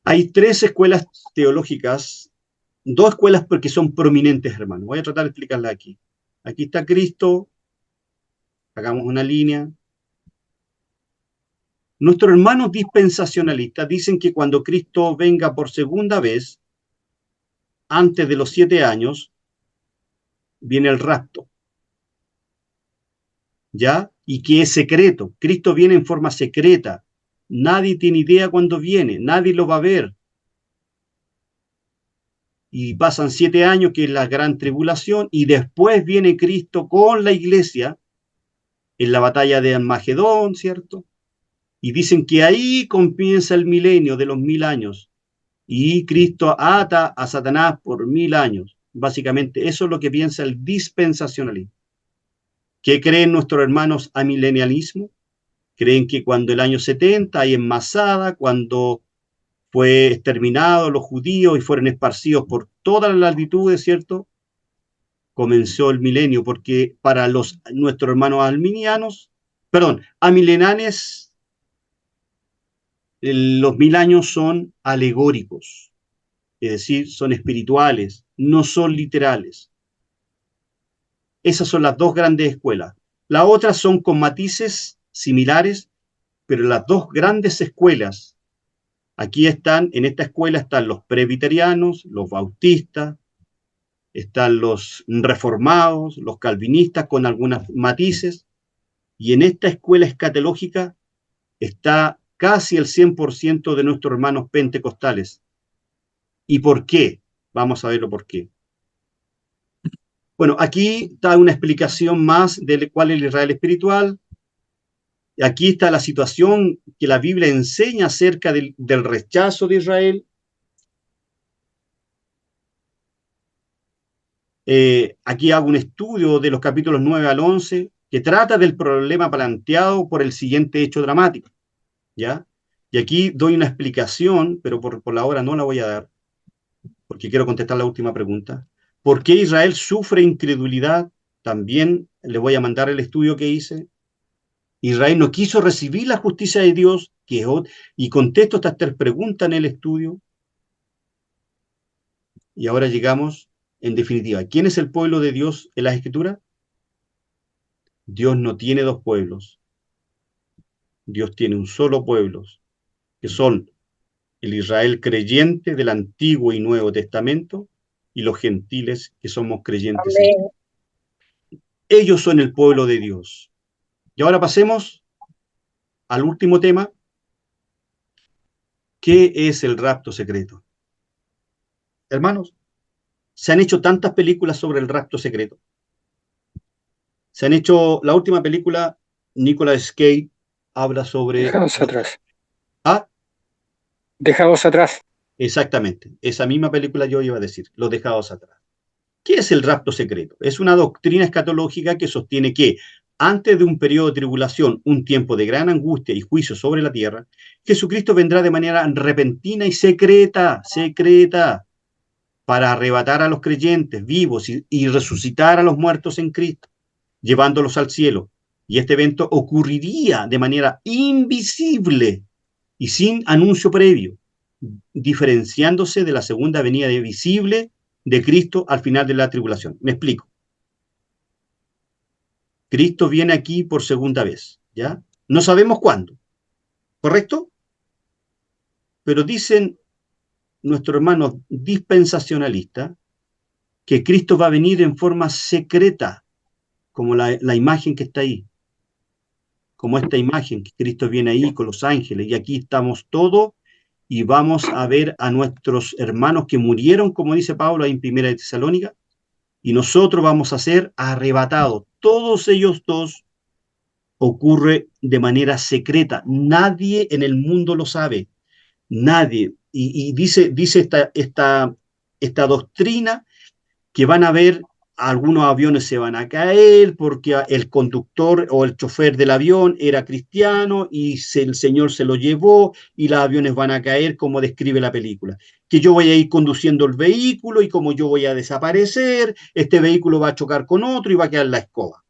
Hay tres escuelas teológicas, dos escuelas porque son prominentes, hermanos. Voy a tratar de explicarla aquí. Aquí está Cristo, hagamos una línea. Nuestros hermanos dispensacionalistas dicen que cuando Cristo venga por segunda vez, antes de los 7 años, viene el rapto. ¿Ya? Y que es secreto. Cristo viene en forma secreta. Nadie tiene idea cuándo viene, nadie lo va a ver. Y pasan 7 años, que es la gran tribulación, y después viene Cristo con la iglesia en la batalla de Armagedón, ¿cierto? Y dicen que ahí comienza el milenio de los 1000 años. Y Cristo ata a Satanás por 1000 años. Básicamente, eso es lo que piensa el dispensacionalismo. ¿Qué creen nuestros hermanos amilenialismo? Creen que cuando el año 70 hay enmasada, cuando fue exterminado los judíos y fueron esparcidos por todas las latitudes, ¿cierto? Comenzó el milenio, porque para nuestros hermanos amilenanes, los 1000 años son alegóricos, es decir, son espirituales, no son literales. Esas son las dos grandes escuelas. Las otras son con matices similares, pero las dos grandes escuelas, aquí están, en esta escuela están los presbiterianos, los bautistas, están los reformados, los calvinistas con algunos matices, y en esta escuela escatológica está casi el 100% de nuestros hermanos pentecostales. ¿Y por qué? Vamos a verlo por qué. Bueno, aquí está una explicación más de cuál es el Israel espiritual. Aquí está la situación que la Biblia enseña acerca del rechazo de Israel. Aquí hago un estudio de los capítulos 9 al 11 que trata del problema planteado por el siguiente hecho dramático, ¿ya? Y aquí doy una explicación, pero por la hora no la voy a dar, porque quiero contestar la última pregunta. ¿Por qué Israel sufre incredulidad? También le voy a mandar el estudio que hice. Israel no quiso recibir la justicia de Dios, y contesto estas 3 preguntas en el estudio. Y ahora llegamos, en definitiva, ¿quién es el pueblo de Dios en las Escrituras? Dios no tiene 2 pueblos. Dios tiene un solo pueblo, que son el Israel creyente del Antiguo y Nuevo Testamento y los gentiles que somos creyentes en Cristo. Ellos son el pueblo de Dios. Y ahora pasemos al último tema. ¿Qué es el rapto secreto? Hermanos, se han hecho tantas películas sobre el rapto secreto. Se han hecho, la última película, Nicolas Cage habla sobre... Dejados atrás. Ah, Dejados atrás. exactamente, esa misma película yo iba a decir, Los dejados atrás. ¿Qué es el rapto secreto? Es una doctrina escatológica que sostiene que antes de un periodo de tribulación, un tiempo de gran angustia y juicio sobre la tierra, Jesucristo vendrá de manera repentina y secreta, para arrebatar a los creyentes vivos y resucitar a los muertos en Cristo, llevándolos al cielo. Y este evento ocurriría de manera invisible y sin anuncio previo, diferenciándose de la segunda venida visible de Cristo al final de la tribulación. Me explico. Cristo viene aquí por segunda vez, ¿ya? No sabemos cuándo, ¿correcto? Pero dicen nuestros hermanos dispensacionalistas que Cristo va a venir en forma secreta, como la imagen que está ahí, como esta imagen, que Cristo viene ahí con los ángeles, y aquí estamos todos, y vamos a ver a nuestros hermanos que murieron, como dice Pablo ahí en Primera de Tesalónica, y nosotros vamos a ser arrebatados. Todos ellos dos ocurre de manera secreta. Nadie en el mundo lo sabe. Nadie. Y dice esta doctrina que van a ver algunos aviones se van a caer porque el conductor o el chofer del avión era cristiano y el Señor se lo llevó y los aviones van a caer como describe la película. Que yo voy a ir conduciendo el vehículo y como yo voy a desaparecer, este vehículo va a chocar con otro y va a quedar la escoba.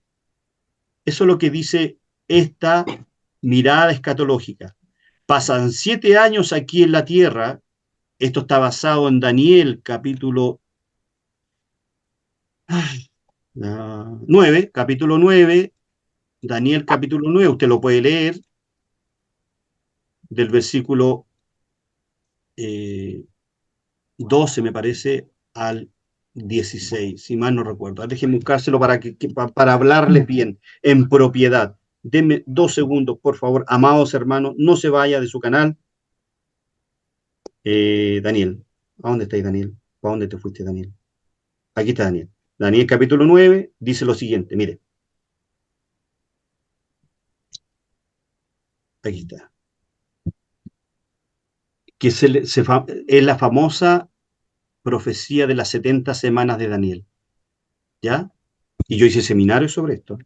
Eso es lo que dice esta mirada escatológica. Pasan 7 años aquí en la tierra. Esto está basado en Daniel, capítulo 9, capítulo 9, Daniel capítulo 9, usted lo puede leer, del versículo 12, me parece, al 16, si mal no recuerdo. Déjenme buscárselo para hablarles bien, en propiedad. Denme 2 segundos, por favor, amados hermanos, no se vaya de su canal. Daniel, ¿a dónde estáis, Daniel? ¿A dónde te fuiste, Daniel? Aquí está Daniel. Daniel capítulo 9 dice lo siguiente, mire. Aquí está. Que es la famosa profecía de las 70 semanas de Daniel. ¿Ya? Y yo hice seminario sobre esto.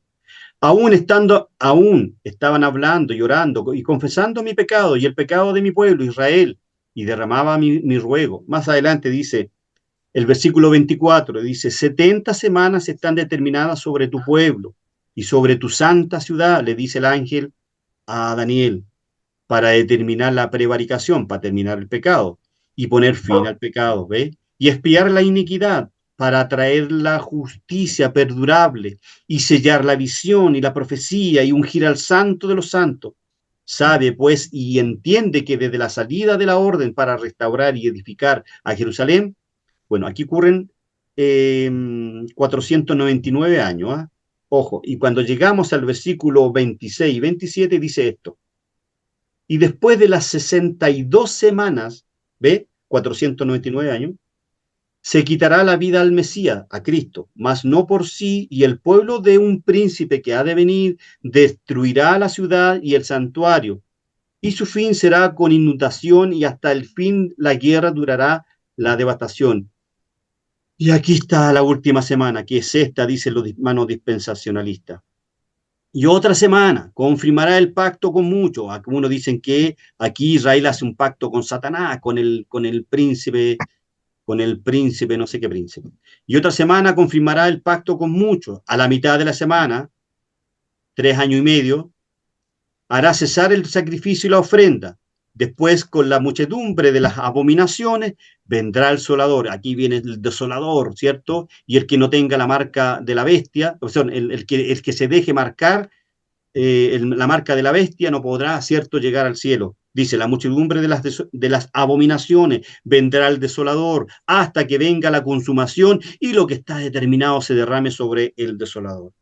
Aún estaban hablando, llorando y confesando mi pecado y el pecado de mi pueblo, Israel, y derramaba mi ruego. Más adelante dice, el versículo 24, dice, 70 semanas están determinadas sobre tu pueblo y sobre tu santa ciudad, le dice el ángel a Daniel, para determinar la prevaricación, para terminar el pecado y poner fin al pecado, ¿ve? Y expiar la iniquidad para traer la justicia perdurable y sellar la visión y la profecía y ungir al santo de los santos. Sabe, pues, y entiende que desde la salida de la orden para restaurar y edificar a Jerusalén, bueno, aquí ocurren 499 años, ¿eh? Ojo, y cuando llegamos al versículo 26 y 27 dice esto. Y después de las 62 semanas, ¿ve? 499 años, se quitará la vida al Mesías, a Cristo, mas no por sí, y el pueblo de un príncipe que ha de venir destruirá la ciudad y el santuario, y su fin será con inundación, y hasta el fin la guerra durará la devastación. Y aquí está la última semana, que es esta, dicen los hermanos dispensacionalistas. Y otra semana confirmará el pacto con muchos. Algunos dicen que aquí Israel hace un pacto con Satanás, con el príncipe con el príncipe, no sé qué príncipe. Y otra semana confirmará el pacto con muchos. A la mitad de la semana, 3 años y medio, hará cesar el sacrificio y la ofrenda. Después, con la muchedumbre de las abominaciones, vendrá el desolador. Aquí viene el desolador, ¿cierto? Y el que no tenga la marca de la bestia, o sea, el que se deje marcar la marca de la bestia no podrá, ¿cierto?, llegar al cielo. Dice, la muchedumbre de las abominaciones, vendrá el desolador, hasta que venga la consumación y lo que está determinado se derrame sobre el desolador.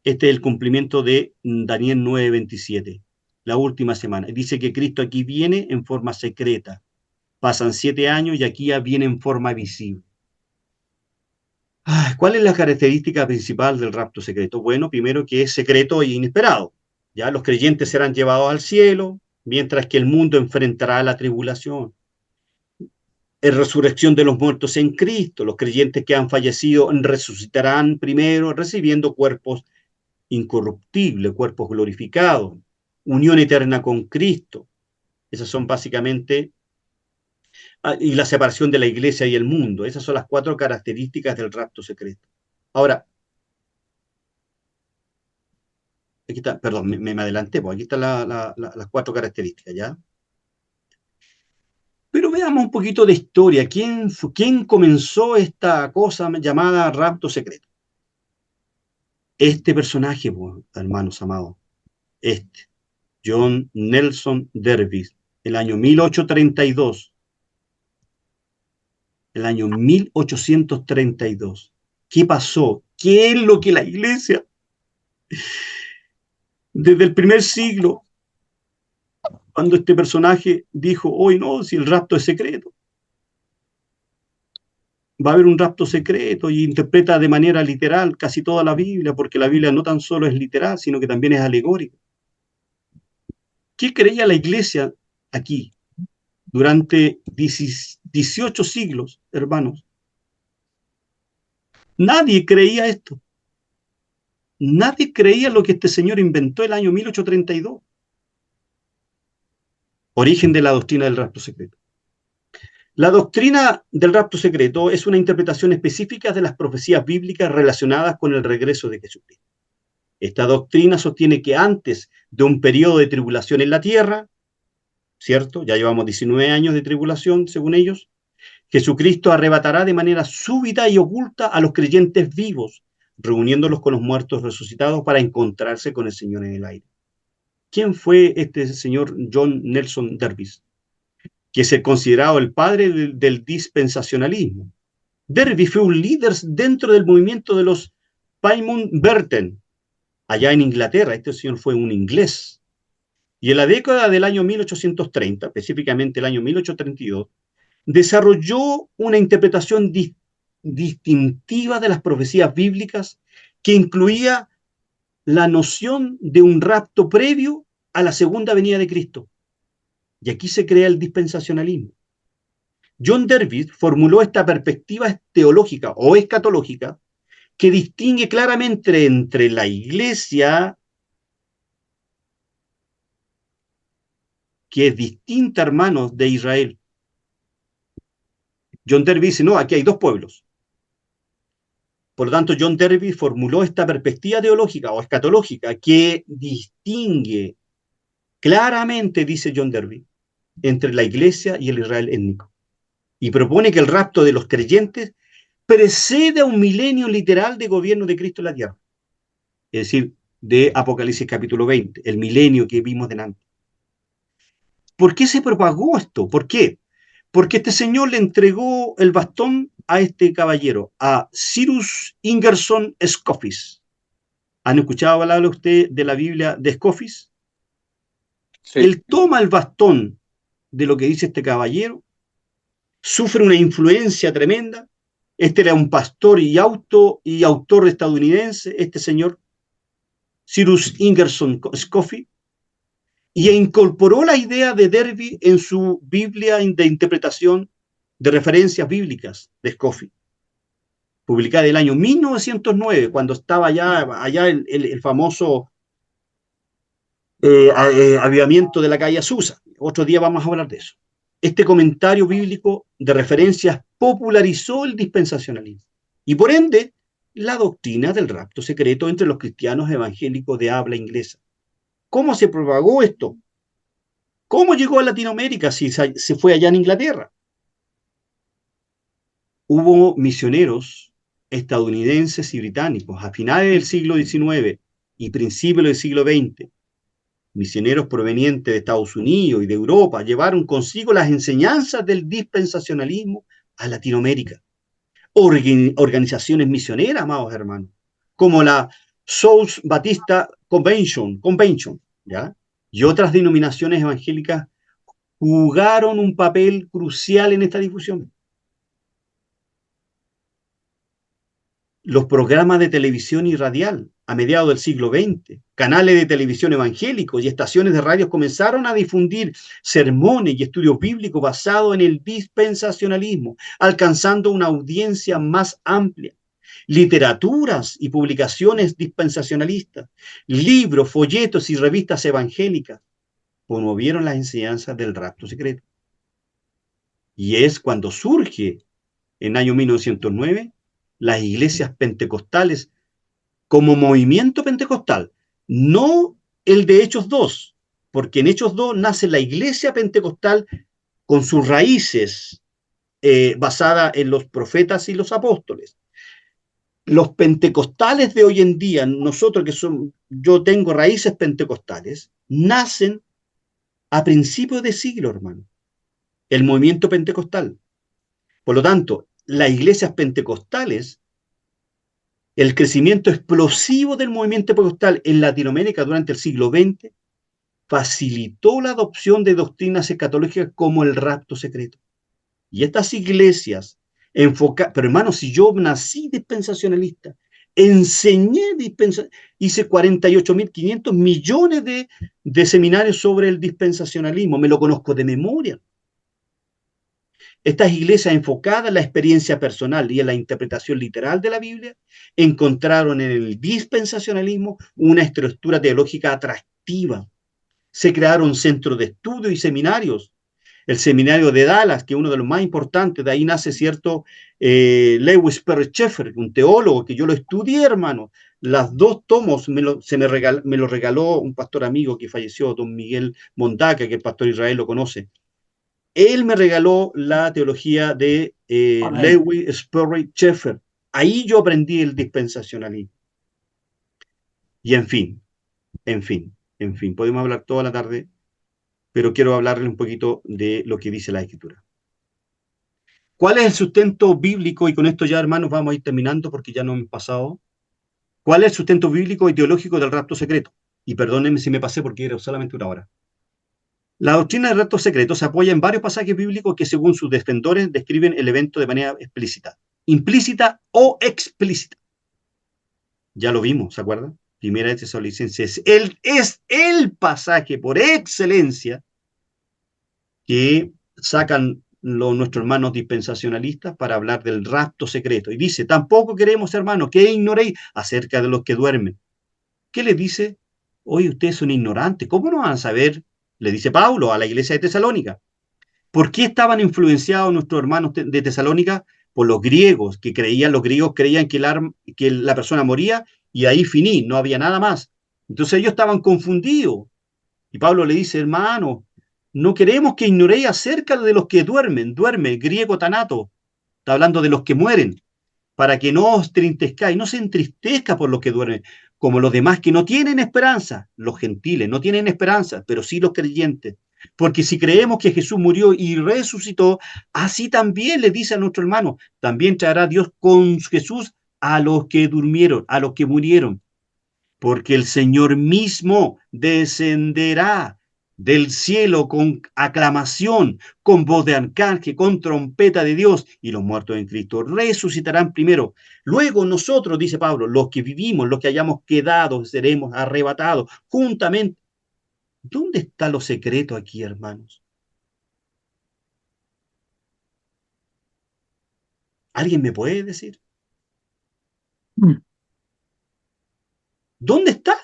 Este es el cumplimiento de Daniel 9:27, la última semana. Dice que Cristo aquí viene en forma secreta. Pasan 7 años y aquí ya viene en forma visible. ¿Cuál es la característica principal del rapto secreto? Bueno, primero que es secreto e inesperado. Ya los creyentes serán llevados al cielo, mientras que el mundo enfrentará la tribulación. Es resurrección de los muertos en Cristo. Los creyentes que han fallecido resucitarán primero, recibiendo cuerpos incorruptibles, cuerpos glorificados. Unión eterna con Cristo. Esas son básicamente... y la separación de la iglesia y el mundo. Esas son las 4 características del rapto secreto. Ahora, aquí está, perdón, me adelanté, pues aquí están las 4 características, ¿ya? Pero veamos un poquito de historia. ¿Quién comenzó esta cosa llamada rapto secreto? Este personaje, pues, hermanos amados, John Nelson Darby, el año 1832. El año 1832. ¿Qué pasó? ¿Qué es lo que la iglesia, desde el primer siglo, cuando este personaje dijo, hoy no, si el rapto es secreto? Va a haber un rapto secreto y interpreta de manera literal casi toda la Biblia, porque la Biblia no tan solo es literal, sino que también es alegórica. ¿Qué creía la iglesia aquí durante 18 siglos, hermanos? Nadie creía esto. Nadie creía lo que este señor inventó el año 1832. Origen de la doctrina del rapto secreto. La doctrina del rapto secreto es una interpretación específica de las profecías bíblicas relacionadas con el regreso de Jesucristo. Esta doctrina sostiene que antes de un periodo de tribulación en la tierra, ¿cierto? Ya llevamos 19 años de tribulación, según ellos, Jesucristo arrebatará de manera súbita y oculta a los creyentes vivos, reuniéndolos con los muertos resucitados para encontrarse con el Señor en el aire. ¿Quién fue este señor John Nelson Darby? Que es considerado el padre del dispensacionalismo. Darby fue un líder dentro del movimiento de los Plymouth Brethren, allá en Inglaterra. Este señor fue un inglés. Y en la década del año 1830, específicamente el año 1832, desarrolló una interpretación distintiva de las profecías bíblicas que incluía la noción de un rapto previo a la segunda venida de Cristo. Y aquí se crea el dispensacionalismo. John Darby formuló esta perspectiva teológica o escatológica que distingue claramente entre la iglesia, que es distinta, hermanos, de Israel. John Darby dice, no, aquí hay 2 pueblos. Por lo tanto, John Darby formuló esta perspectiva teológica o escatológica que distingue claramente, dice John Darby, entre la iglesia y el Israel étnico. Y propone que el rapto de los creyentes precede a un milenio literal de gobierno de Cristo en la tierra. Es decir, de Apocalipsis capítulo 20, el milenio que vimos delante. ¿Por qué se propagó esto? ¿Por qué? Porque este señor le entregó el bastón a este caballero, a Cyrus Ingerson Scofisk. ¿Han escuchado hablar usted de la Biblia de Scofisk? Sí. Él toma el bastón de lo que dice este caballero, sufre una influencia tremenda. Este era un pastor y autor estadounidense, este señor, Cyrus Ingerson Scofisk, y incorporó la idea de Darby en su Biblia de interpretación de referencias bíblicas de Scofisk, publicada en el año 1909, cuando estaba allá el famoso avivamiento de la calle Azusa. Otro día vamos a hablar de eso. este comentario bíblico de referencias popularizó el dispensacionalismo y por ende la doctrina del rapto secreto entre los cristianos evangélicos de habla inglesa. ¿Cómo se propagó esto? ¿Cómo llegó a Latinoamérica si se fue allá en Inglaterra? Hubo misioneros estadounidenses y británicos a finales del siglo XIX y principios del siglo XX. Misioneros provenientes de Estados Unidos y de Europa llevaron consigo las enseñanzas del dispensacionalismo a Latinoamérica. Organizaciones misioneras, amados hermanos, como la South Baptist Convention, ¿ya? Y otras denominaciones evangélicas jugaron un papel crucial en esta difusión. Los programas de televisión y radial a mediados del siglo XX, canales de televisión evangélicos y estaciones de radio comenzaron a difundir sermones y estudios bíblicos basados en el dispensacionalismo, alcanzando una audiencia más amplia. Literaturas y publicaciones dispensacionalistas, libros, folletos y revistas evangélicas promovieron las enseñanzas del rapto secreto. Y es cuando surge, en el año 1909, las iglesias pentecostales como movimiento pentecostal, no el de Hechos 2, porque en Hechos 2 nace la iglesia pentecostal con sus raíces basada en los profetas y los apóstoles. Los pentecostales de hoy en día, nosotros que son, yo tengo raíces pentecostales, nacen a principios de siglo, hermano, el movimiento pentecostal. Por lo tanto, las iglesias pentecostales, el crecimiento explosivo del movimiento pentecostal en Latinoamérica durante el siglo XX facilitó la adopción de doctrinas escatológicas como el rapto secreto. Y estas iglesias enfocadas, pero hermano, si yo nací dispensacionalista, enseñé hice 48.500 millones de seminarios sobre el dispensacionalismo, me lo conozco de memoria. Estas iglesias enfocadas en la experiencia personal y en la interpretación literal de la Biblia encontraron en el dispensacionalismo una estructura teológica atractiva. Se crearon centros de estudio y seminarios. El seminario de Dallas, que es uno de los más importantes, de ahí nace cierto Lewis Perry Schaeffer, un teólogo que yo lo estudié, hermano. Las dos tomos me lo regaló un pastor amigo que falleció, don Miguel Mondaca, que el pastor Israel lo conoce. Él me regaló la teología de Lewis Perry Schaeffer. Ahí yo aprendí el dispensacionalismo. Y en fin, podemos hablar toda la tarde, pero quiero hablarle un poquito de lo que dice la Escritura. ¿Cuál es el sustento bíblico? Y con esto ya, hermanos, vamos a ir terminando porque ya no hemos pasado. ¿Cuál es el sustento bíblico y teológico del rapto secreto? Y perdónenme si me pasé porque era solamente una hora. La doctrina del rapto secreto se apoya en varios pasajes bíblicos que, según sus defensores, describen el evento de manera explícita, implícita o explícita. Ya lo vimos, ¿se acuerdan? Primera de Tesalonicenses es el pasaje por excelencia que sacan nuestros hermanos dispensacionalistas para hablar del rapto secreto. Y dice, tampoco queremos, hermanos, que ignoréis acerca de los que duermen. ¿Qué les dice? Oye, ustedes son ignorantes. ¿Cómo no van a saber? Le dice Pablo a la iglesia de Tesalónica. ¿Por qué estaban influenciados nuestros hermanos de Tesalónica? Por los griegos, los griegos creían que la persona moría y ahí finí, no había nada más. Entonces ellos estaban confundidos. Y Pablo le dice, hermano, no queremos que ignoréis acerca de los que duermen, griego tanato, está hablando de los que mueren, para que no os entristezcáis, no se entristezca por los que duermen, como los demás que no tienen esperanza, los gentiles no tienen esperanza, pero sí los creyentes. Porque si creemos que Jesús murió y resucitó, así también le dice a nuestro hermano, también traerá Dios con Jesús a los que durmieron, a los que murieron. Porque el Señor mismo descenderá del cielo con aclamación, con voz de arcángel, con trompeta de Dios, y los muertos en Cristo resucitarán primero. Luego nosotros, dice Pablo, los que vivimos, los que hayamos quedado, seremos arrebatados juntamente. ¿Dónde está lo secreto aquí, hermanos? ¿Alguien me puede decir? ¿Dónde está?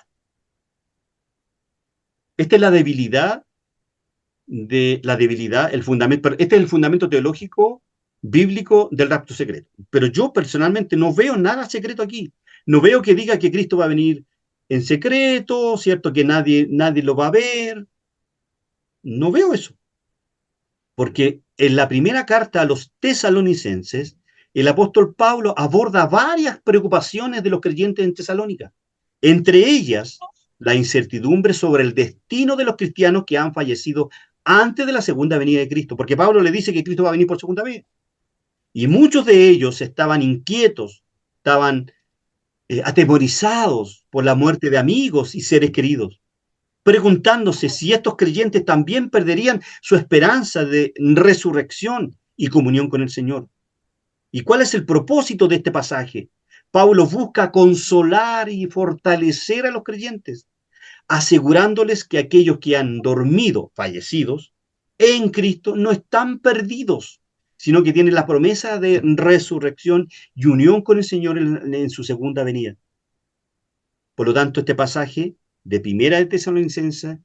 Esta es la debilidad de la debilidad, el fundamento, este es el fundamento teológico bíblico del rapto secreto. Pero yo personalmente no veo nada secreto aquí. No veo que diga que Cristo va a venir en secreto, ¿cierto? Que nadie lo va a ver. No veo eso. Porque en la primera carta a los tesalonicenses, el apóstol Pablo aborda varias preocupaciones de los creyentes en Tesalónica. Entre ellas, la incertidumbre sobre el destino de los cristianos que han fallecido antes de la segunda venida de Cristo. Porque Pablo le dice que Cristo va a venir por segunda vez. Y muchos de ellos estaban inquietos, estaban atemorizados por la muerte de amigos y seres queridos, preguntándose si estos creyentes también perderían su esperanza de resurrección y comunión con el Señor. ¿Y cuál es el propósito de este pasaje? Pablo busca consolar y fortalecer a los creyentes, asegurándoles que aquellos que han dormido, fallecidos, en Cristo no están perdidos, sino que tienen la promesa de resurrección y unión con el Señor en su segunda venida. Por lo tanto, este pasaje de Primera de Tesalonicenses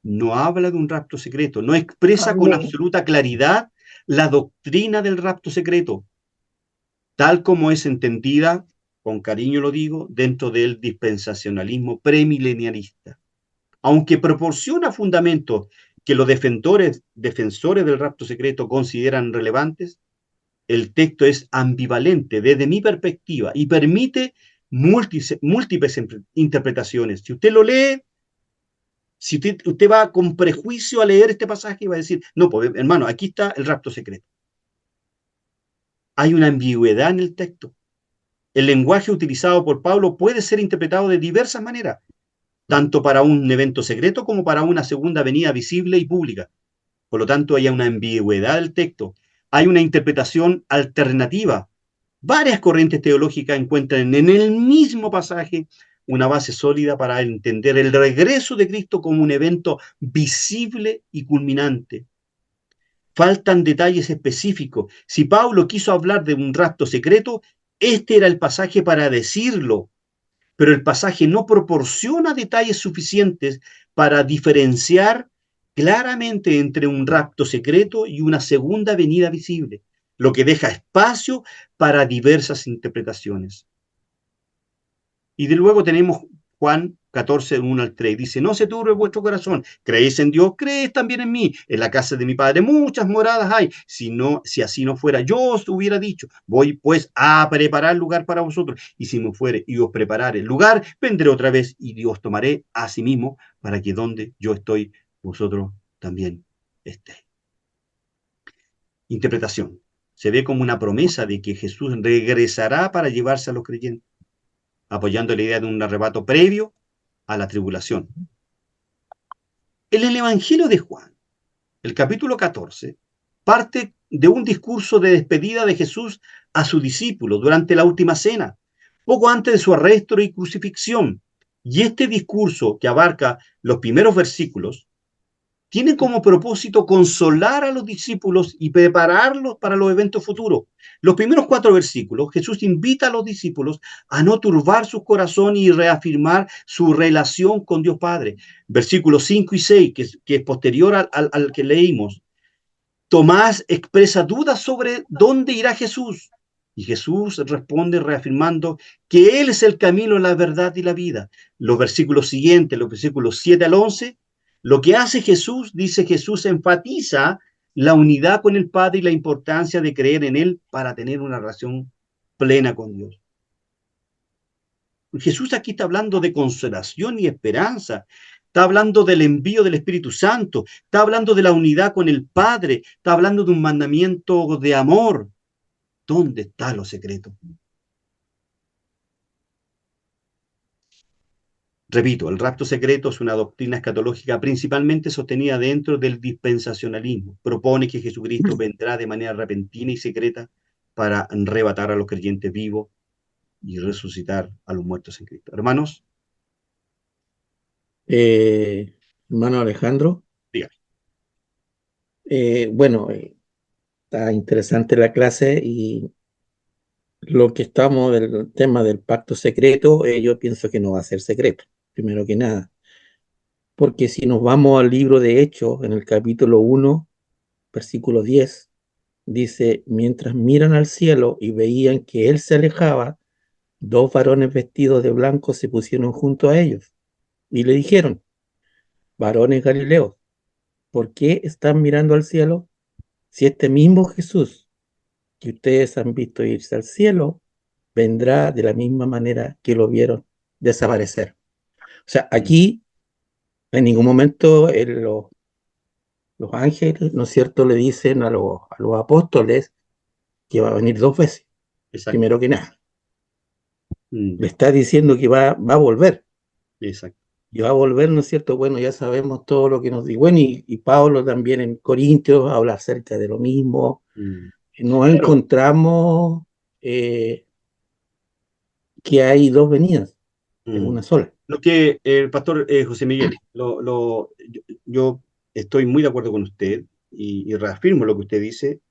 no habla de un rapto secreto, no expresa con Amén. absoluta claridad la doctrina del rapto secreto, tal como es entendida, con cariño lo digo, dentro del dispensacionalismo premilenialista. Aunque proporciona fundamentos que los defensores del rapto secreto consideran relevantes, el texto es ambivalente desde mi perspectiva y permite múltiples interpretaciones. Si usted lo lee, si usted va con prejuicio a leer este pasaje y va a decir, no, pues hermano, aquí está el rapto secreto. Hay una ambigüedad en el texto. El lenguaje utilizado por Pablo puede ser interpretado de diversas maneras, tanto para un evento secreto como para una segunda venida visible y pública. Por lo tanto, hay una ambigüedad del texto. Hay una interpretación alternativa. Varias corrientes teológicas encuentran en el mismo pasaje una base sólida para entender el regreso de Cristo como un evento visible y culminante. Faltan detalles específicos. Si Pablo quiso hablar de un rapto secreto, este era el pasaje para decirlo, pero el pasaje no proporciona detalles suficientes para diferenciar claramente entre un rapto secreto y una segunda venida visible, lo que deja espacio para diversas interpretaciones. Y de luego tenemos Juan 14, 1 al 3. Dice, no se turbe vuestro corazón. Creéis en Dios, creéis también en mí. En la casa de mi Padre muchas moradas hay. Si así no fuera, yo os hubiera dicho, voy pues a preparar lugar para vosotros. Y si me fuere y os preparare el lugar, vendré otra vez y os tomaré a sí mismo para que donde yo estoy, vosotros también estéis. Interpretación. Se ve como una promesa de que Jesús regresará para llevarse a los creyentes, apoyando la idea de un arrebato previo a la tribulación. En el Evangelio de Juan, el capítulo 14, parte de un discurso de despedida de Jesús a sus discípulos durante la última cena, poco antes de su arresto y crucifixión. Y este discurso, que abarca los primeros versículos, tiene como propósito consolar a los discípulos y prepararlos para los eventos futuros. Los primeros 4 versículos, Jesús invita a los discípulos a no turbar su corazón y reafirmar su relación con Dios Padre. Versículos 5 y 6, que es posterior al que leímos. Tomás expresa dudas sobre dónde irá Jesús. Y Jesús responde reafirmando que Él es el camino, la verdad y la vida. Los versículos siguientes, los versículos 7 al 11, lo que hace Jesús, dice Jesús, enfatiza la unidad con el Padre y la importancia de creer en Él para tener una relación plena con Dios. Jesús aquí está hablando de consolación y esperanza. Está hablando del envío del Espíritu Santo. Está hablando de la unidad con el Padre. Está hablando de un mandamiento de amor. ¿Dónde está lo secreto? Repito, el rapto secreto es una doctrina escatológica principalmente sostenida dentro del dispensacionalismo. Propone que Jesucristo vendrá de manera repentina y secreta para arrebatar a los creyentes vivos y resucitar a los muertos en Cristo. Hermanos, Hermano Alejandro, díganme. bueno, está interesante la clase y lo que estamos del tema del pacto secreto, yo pienso que no va a ser secreto, primero que nada. Porque si nos vamos al libro de Hechos, en el capítulo 1, versículo 10, dice, mientras miran al cielo y veían que él se alejaba, dos varones vestidos de blanco se pusieron junto a ellos y le dijeron, varones Galileos, ¿por qué están mirando al cielo? Si este mismo Jesús que ustedes han visto irse al cielo, vendrá de la misma manera que lo vieron desaparecer. O sea, aquí en ningún momento los ángeles, ¿no es cierto?, le dicen a los apóstoles que va a venir dos veces, Exacto. primero que nada. Mm, Le está diciendo que va a volver. exacto. Y va a volver, ¿no es cierto? Bueno, ya sabemos todo lo que nos dijo. Bueno, y Pablo también en Corintios habla acerca de lo mismo. Mm. Nos Claro. encontramos que hay dos venidas, es Mm. una sola. Lo que el pastor José Miguel, yo estoy muy de acuerdo con usted y reafirmo lo que usted dice.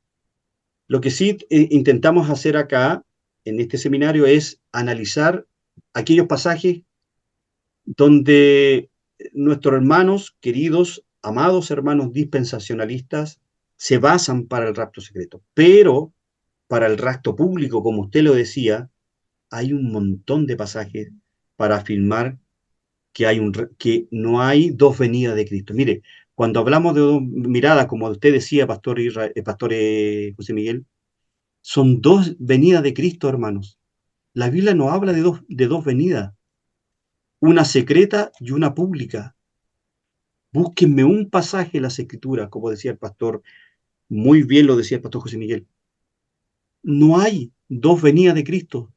Lo que sí intentamos hacer acá, en este seminario, es analizar aquellos pasajes donde nuestros hermanos, queridos, amados hermanos dispensacionalistas, se basan para el rapto secreto. Pero para el rapto público, como usted lo decía, hay un montón de pasajes para afirmar que no hay dos venidas de Cristo. Mire, cuando hablamos de dos miradas, como usted decía, pastor José Miguel, son dos venidas de Cristo, hermanos. La Biblia no habla de dos venidas, una secreta y una pública. Búsquenme un pasaje en las Escrituras, como decía el pastor, muy bien lo decía el pastor José Miguel. No hay dos venidas de Cristo,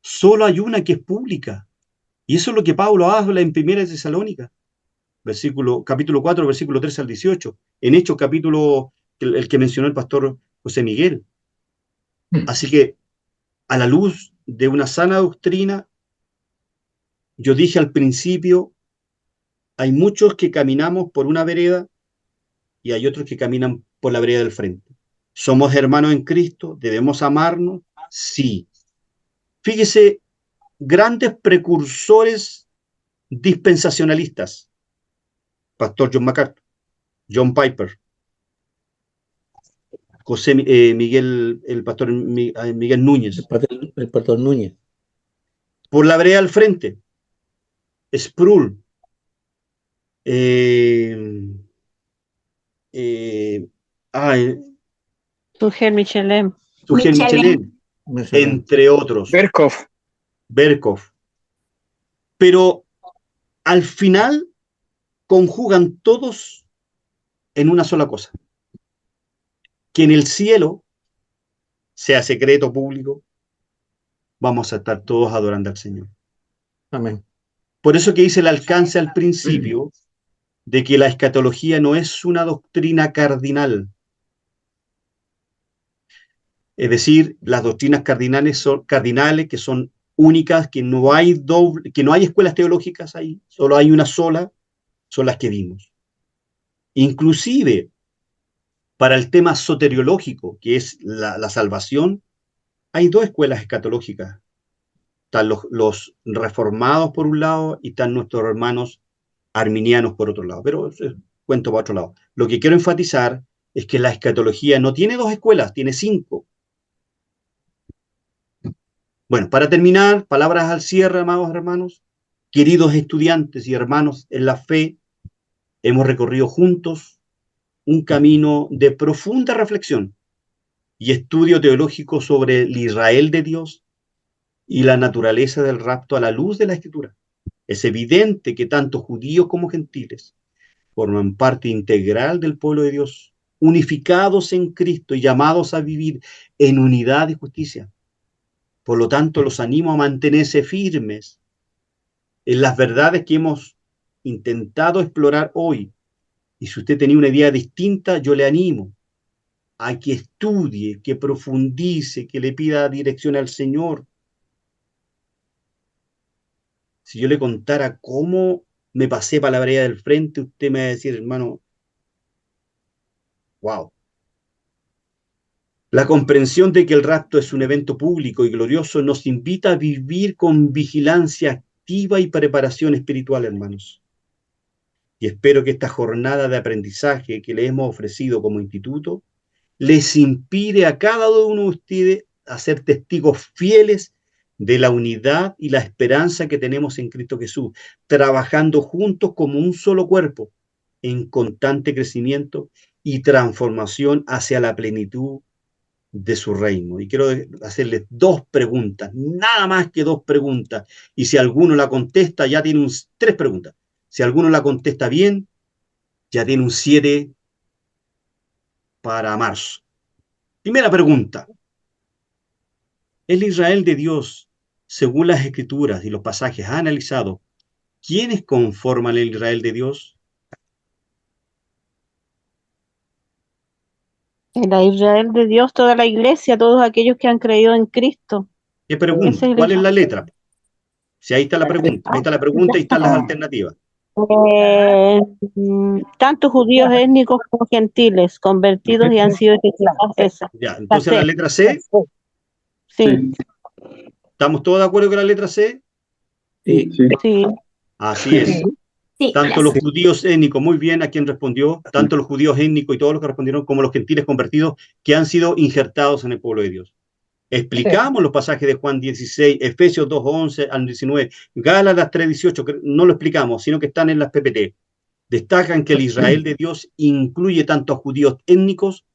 solo hay una que es pública. Y eso es lo que Pablo habla en 1 Tesalónica, capítulo 4, versículo 13 al 18. En Hechos, capítulo el que mencionó el pastor José Miguel. Así que, a la luz de una sana doctrina, yo dije al principio, hay muchos que caminamos por una vereda y hay otros que caminan por la vereda del frente. ¿Somos hermanos en Cristo? ¿Debemos amarnos? Sí. Fíjese, grandes precursores dispensacionalistas. Pastor John MacArthur, John Piper, José Miguel, el pastor Miguel Núñez. El pastor Núñez. Por la vereda al frente, Sproul, eh, eh, Sugel Michelem. Sugel Michelem, entre otros, Berkov. Berkov. Pero al final conjugan todos en una sola cosa, que en el cielo, sea secreto o público, vamos a estar todos adorando al Señor. Amén. Por eso que dice el alcance al principio de que la escatología no es una doctrina cardinal. Es decir, las doctrinas cardinales son cardinales, que son únicas, que no hay escuelas teológicas ahí, solo hay una sola, son las que vimos. Inclusive, para el tema soteriológico, que es la salvación, hay dos escuelas escatológicas. Están los reformados por un lado y están nuestros hermanos arminianos por otro lado. Pero eso es cuento para otro lado. Lo que quiero enfatizar es que la escatología no tiene dos escuelas, tiene 5. Bueno, para terminar, palabras al cierre, amados hermanos. Queridos estudiantes y hermanos en la fe, hemos recorrido juntos un camino de profunda reflexión y estudio teológico sobre el Israel de Dios y la naturaleza del rapto a la luz de la Escritura. Es evidente que tanto judíos como gentiles forman parte integral del pueblo de Dios, unificados en Cristo y llamados a vivir en unidad y justicia. Por lo tanto, los animo a mantenerse firmes en las verdades que hemos intentado explorar hoy. Y si usted tenía una idea distinta, yo le animo a que estudie, que profundice, que le pida dirección al Señor. Si yo le contara cómo me pasé para la vereda del frente, usted me va a decir, hermano, wow. La comprensión de que el rapto es un evento público y glorioso nos invita a vivir con vigilancia activa y preparación espiritual, hermanos. Y espero que esta jornada de aprendizaje que le hemos ofrecido como instituto les inspire a cada uno de ustedes a ser testigos fieles de la unidad y la esperanza que tenemos en Cristo Jesús, trabajando juntos como un solo cuerpo, en constante crecimiento y transformación hacia la plenitud de su reino. Y quiero hacerles dos preguntas, nada más que dos preguntas. Y si alguno la contesta, ya tiene tres preguntas. Si alguno la contesta bien, ya tiene un 7 para marzo. Primera pregunta. El Israel de Dios, según las escrituras y los pasajes analizados, ¿quiénes conforman el Israel de Dios? En la Israel de Dios, toda la iglesia, todos aquellos que han creído en Cristo. ¿Qué Ese pregunta? es el ¿Cuál es la Israel. letra? Si ahí está la pregunta, ahí está la pregunta y están las alternativas. Tanto judíos étnicos como gentiles, convertidos y han sido esclavos. Esa. Ya, entonces la C. letra C, Sí, ¿estamos todos de acuerdo con la letra C? Sí, sí. Así es. Sí, Tanto los judíos étnicos, muy bien a quien respondió, tanto los judíos étnicos y todos los que respondieron, como los gentiles convertidos que han sido injertados en el pueblo de Dios. Explicamos los pasajes de Juan 16, Efesios 2, 11 al 19, Gálatas 3, 18, que no lo explicamos, sino que están en las PPT. Destacan que el Israel de Dios incluye tanto a judíos étnicos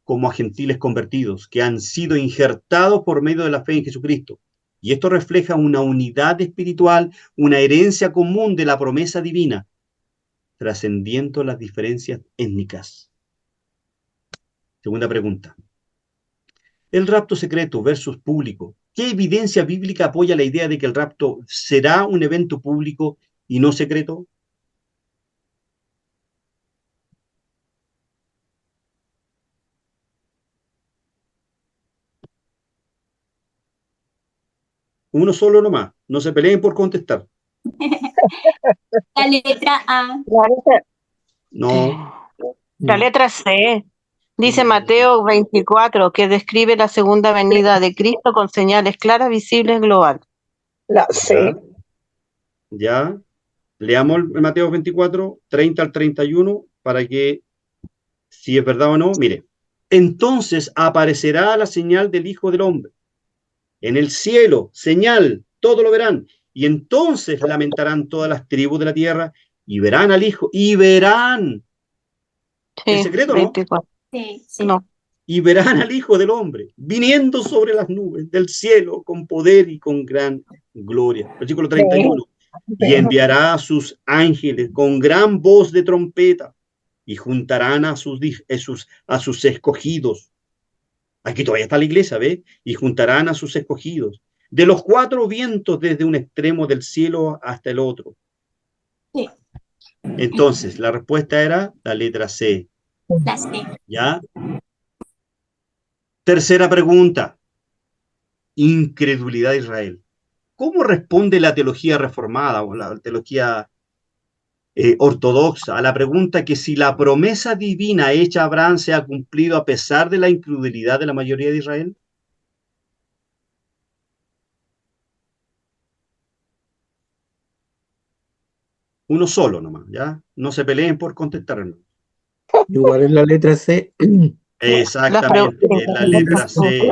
como a gentiles convertidos, que han sido injertados por medio de la fe en Jesucristo. Y esto refleja una unidad espiritual, una herencia común de la promesa divina, trascendiendo las diferencias étnicas. Segunda pregunta. El rapto secreto versus público. ¿Qué evidencia bíblica apoya la idea de que el rapto será un evento público y no secreto? Uno solo nomás. No se peleen por contestar. la letra A. No. La letra C. Dice Mateo 24, que describe la segunda venida de Cristo con señales claras, visibles, global. La C. Ya. Leamos el Mateo 24, 30 al 31, para que, si es verdad o no, mire. Entonces aparecerá la señal del Hijo del Hombre. En el cielo, señal, todo lo verán. Y entonces lamentarán todas las tribus de la tierra y verán al Hijo. Y verán. ¿Es Sí, secreto, no? 24. Sí, sí. No. Y verán al Hijo del Hombre viniendo sobre las nubes del cielo con poder y con gran gloria. Versículo 31. Y enviará a sus ángeles con gran voz de trompeta y juntarán a sus escogidos. Aquí todavía está la iglesia, ¿ve? Y juntarán a sus escogidos de los cuatro vientos desde un extremo del cielo hasta el otro. Sí. Entonces, la respuesta era la letra C. La C. ¿Ya? Tercera pregunta. Incredulidad de Israel. ¿Cómo responde la teología reformada o la teología ortodoxa a la pregunta que si la promesa divina hecha a Abraham se ha cumplido a pesar de la incredulidad de la mayoría de Israel? Uno solo nomás, ¿ya? No se peleen por contestarlo. igual es la letra C. Exactamente, es la letra C.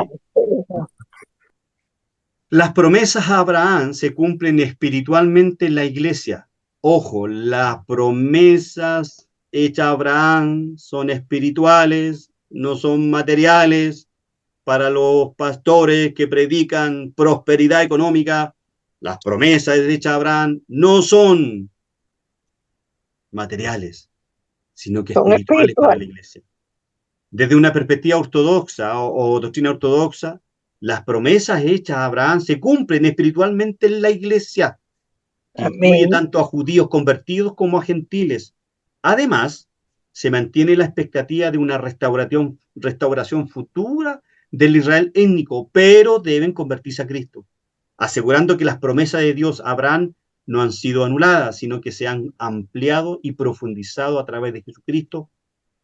Las promesas a Abraham se cumplen espiritualmente en la iglesia. Ojo, las promesas hechas a Abraham son espirituales, no son materiales. Para los pastores que predican prosperidad económica, las promesas hechas a Abraham no son materiales, sino que Son espirituales para la espirituales. iglesia. Desde una perspectiva ortodoxa o doctrina ortodoxa, las promesas hechas a Abraham se cumplen espiritualmente en la iglesia, que incluye Amén. tanto a judíos convertidos como a gentiles. Además, se mantiene la expectativa de una restauración futura del Israel étnico, pero deben convertirse a Cristo, asegurando que las promesas de Dios a Abraham no han sido anuladas, sino que se han ampliado y profundizado a través de Jesucristo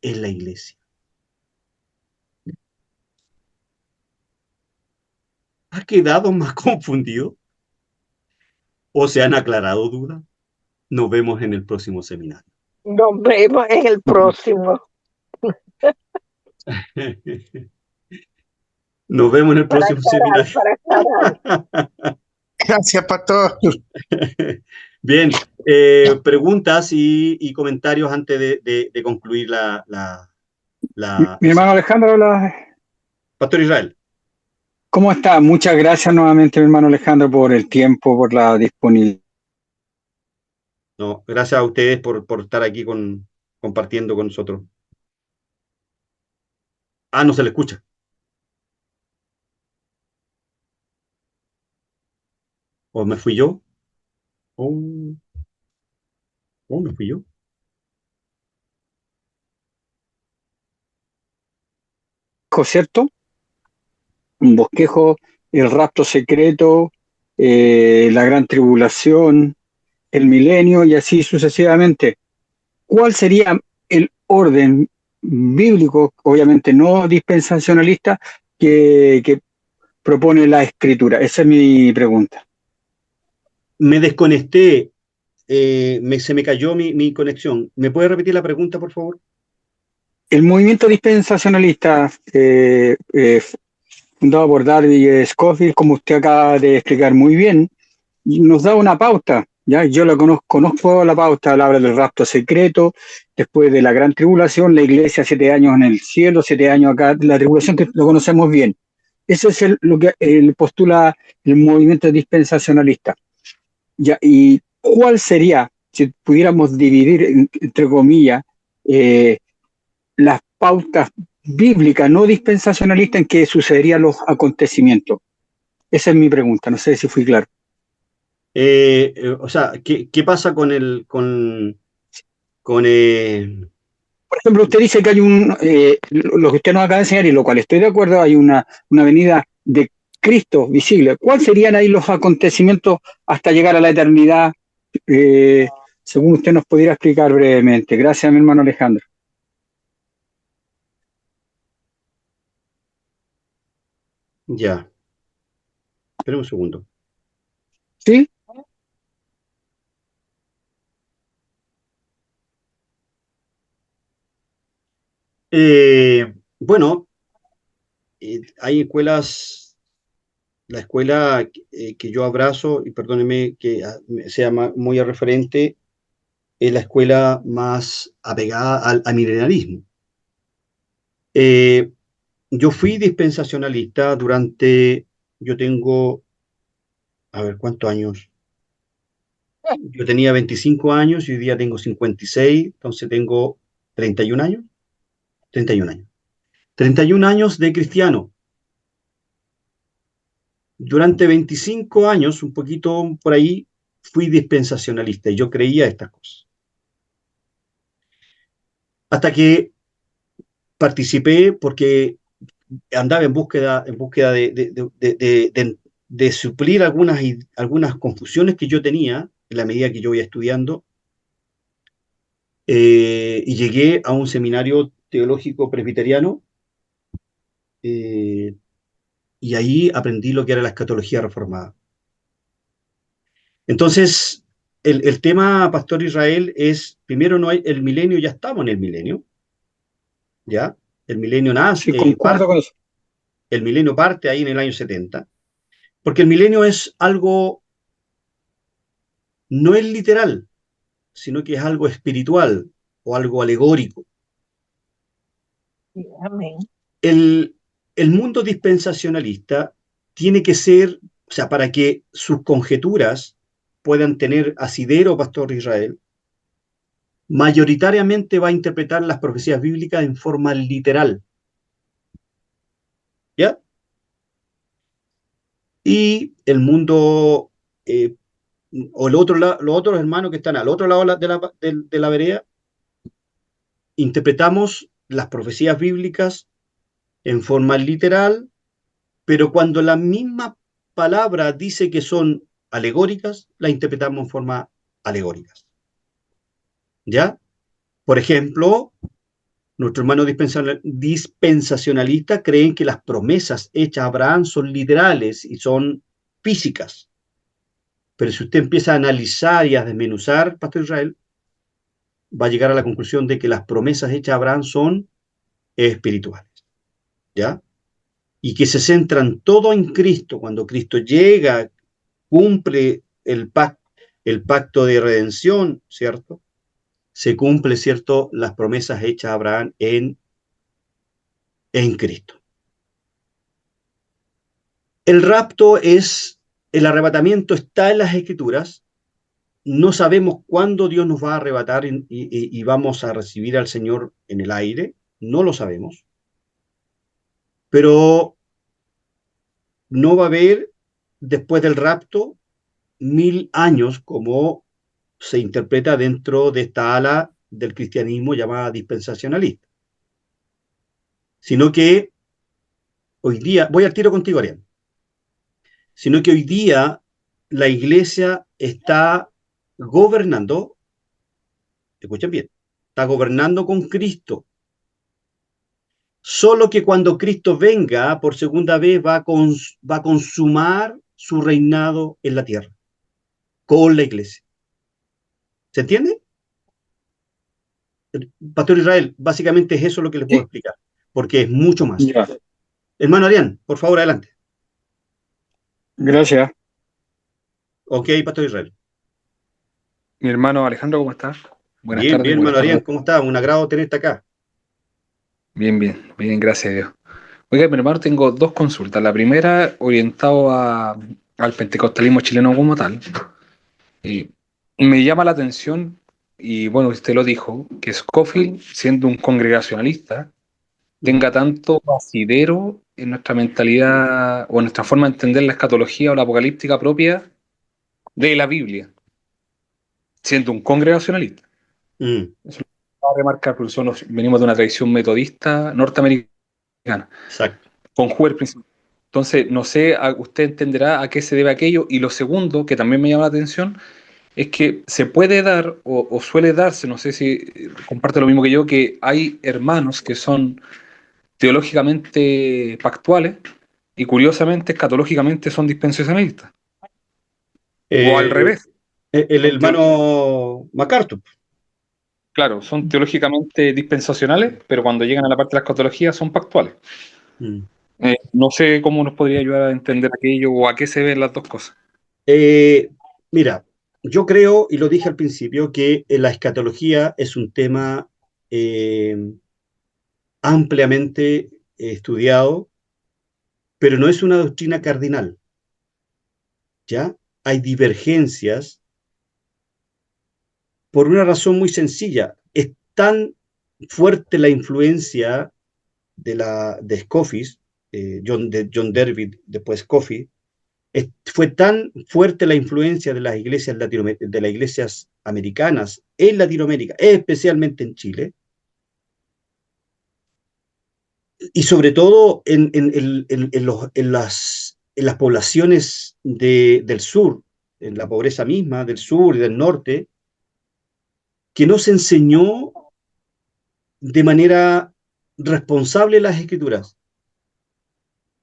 en la iglesia. ¿Ha quedado más confundido? ¿O se han aclarado dudas? Nos vemos en el próximo seminario. Nos vemos en el próximo. Nos vemos en el Para próximo aclarar, seminario. para aclarar. Gracias, pastor. Bien, preguntas y comentarios antes de concluir Mi hermano Alejandro, Pastor Israel. ¿cómo está? Muchas gracias nuevamente, mi hermano Alejandro, por el tiempo, por la disponibilidad. No, gracias a ustedes por estar aquí compartiendo con nosotros. No se le escucha. ¿O me fui yo? ¿O me fui yo? ¿Cierto? Un bosquejo, el rapto secreto, la gran tribulación, el milenio y así sucesivamente. ¿Cuál sería el orden bíblico, obviamente no dispensacionalista, que propone la escritura? Esa es mi pregunta. Me desconecté, se me cayó mi conexión. ¿Me puede repetir la pregunta, por favor? El movimiento dispensacionalista fundado por Darby Scofield, como usted acaba de explicar muy bien, nos da una pauta. ¿ya? Yo la conozco la pauta, habla del rapto secreto, después de la gran tribulación, la iglesia 7 años en el cielo, 7 años acá, la tribulación que lo conocemos bien. Eso es lo que postula el movimiento dispensacionalista. ¿ya? ¿Y cuál sería, si pudiéramos dividir, entre comillas, las pautas bíblicas no dispensacionalistas en que sucederían los acontecimientos? Esa es mi pregunta, no sé si fui claro. O sea, ¿qué pasa con Por ejemplo, usted dice que hay lo que usted nos acaba de enseñar, y lo cual estoy de acuerdo, hay una venida de Cristo visible. ¿Cuáles serían ahí los acontecimientos hasta llegar a la eternidad? Según usted nos pudiera explicar brevemente. Gracias, mi hermano Alejandro. Ya. Espera un segundo. ¿Sí? Bueno, hay escuelas, la escuela que yo abrazo, y perdóneme que sea muy referente, es la escuela más apegada al milenarismo. Yo fui dispensacionalista yo tengo, a ver, ¿cuántos años? Yo tenía 25 años y hoy día tengo 56, entonces tengo 31 años. 31 años. 31 años de cristiano. Durante 25 años, un poquito por ahí, fui dispensacionalista y yo creía estas cosas. Hasta que participé porque andaba en búsqueda de suplir algunas confusiones que yo tenía en la medida que yo iba estudiando, y llegué a un seminario teológico presbiteriano, y ahí aprendí lo que era la escatología reformada. Entonces, el tema, Pastor Israel, es, primero, no hay el milenio, ya estamos en el milenio, ¿ya? El milenio nace, Sí, concuerdo con eso. el milenio parte ahí en el año 70, porque el milenio es algo, no es literal, sino que es algo espiritual o algo alegórico. Amén. El mundo dispensacionalista tiene que ser, o sea, para que sus conjeturas puedan tener asidero, Pastor Israel, mayoritariamente va a interpretar las profecías bíblicas en forma literal. ¿Ya? Y el mundo, o los otros hermanos que están al otro lado de la vereda, interpretamos las profecías bíblicas en forma literal, pero cuando la misma palabra dice que son alegóricas, la interpretamos en forma alegóricas. ¿Ya? Por ejemplo, nuestros hermanos dispensacionalistas creen que las promesas hechas a Abraham son literales y son físicas. Pero si usted empieza a analizar y a desmenuzar, Pastor Israel, va a llegar a la conclusión de que las promesas hechas a Abraham son espirituales, ¿ya? Y que se centran todo en Cristo. Cuando Cristo llega, cumple el pacto de redención, ¿cierto? Se cumple, ¿cierto?, las promesas hechas a Abraham en Cristo. El rapto el arrebatamiento está en las Escrituras. No sabemos cuándo Dios nos va a arrebatar y vamos a recibir al Señor en el aire. No lo sabemos. Pero no va a haber, después del rapto, 1000 años como se interpreta dentro de esta ala del cristianismo llamada dispensacionalista. Sino que hoy día, voy al tiro contigo, Arián, sino que hoy día la iglesia está gobernando, escuchen bien, está gobernando con Cristo. Solo que cuando Cristo venga por segunda vez va a consumar su reinado en la tierra, con la iglesia. ¿Se entiende? Pastor Israel, básicamente es eso lo que les puedo Sí. explicar, porque es mucho más. Ya, Hermano Arián, por favor, adelante. gracias. Ok, Pastor Israel. Mi hermano Alejandro, ¿cómo estás? Buenas Bien, tardes, bien, buenas hermano Arián, tardes. ¿cómo está? Un agrado tenerte acá. Bien, bien, bien, gracias a Dios. Oiga, mi hermano, tengo dos consultas. La primera, orientado al pentecostalismo chileno como tal. Y me llama la atención, y bueno, usted lo dijo, que Scofield, siendo un congregacionalista, tenga tanto asidero en nuestra mentalidad o en nuestra forma de entender la escatología o la apocalíptica propia de la Biblia, siendo un congregacionalista. Mm, Eso lo voy a remarcar porque venimos de una tradición metodista norteamericana, exacto. con Huber principal. Entonces, no sé, usted entenderá a qué se debe aquello. Y lo segundo, que también me llama la atención, es que se puede dar, o suele darse, no sé si comparte lo mismo que yo, que hay hermanos que son teológicamente pactuales y curiosamente, escatológicamente son dispensacionalistas. O al Eh, revés, el son hermano MacArthur. claro, son teológicamente dispensacionales, pero cuando llegan a la parte de la escatología son pactuales. Mm. No sé cómo nos podría ayudar a entender aquello o a qué se ven las dos cosas. Eh, Mira, yo creo, y lo dije al principio, que la escatología es un tema ampliamente estudiado, pero no es una doctrina cardinal, ¿ya? Hay divergencias por una razón muy sencilla. Es tan fuerte la influencia de Scofield, de John Derby, después Scofield, fue tan fuerte la influencia de las iglesias de las iglesias americanas en Latinoamérica, especialmente en Chile, y sobre todo en las poblaciones del sur, en la pobreza misma del sur y del norte, que no se enseñó de manera responsable las escrituras,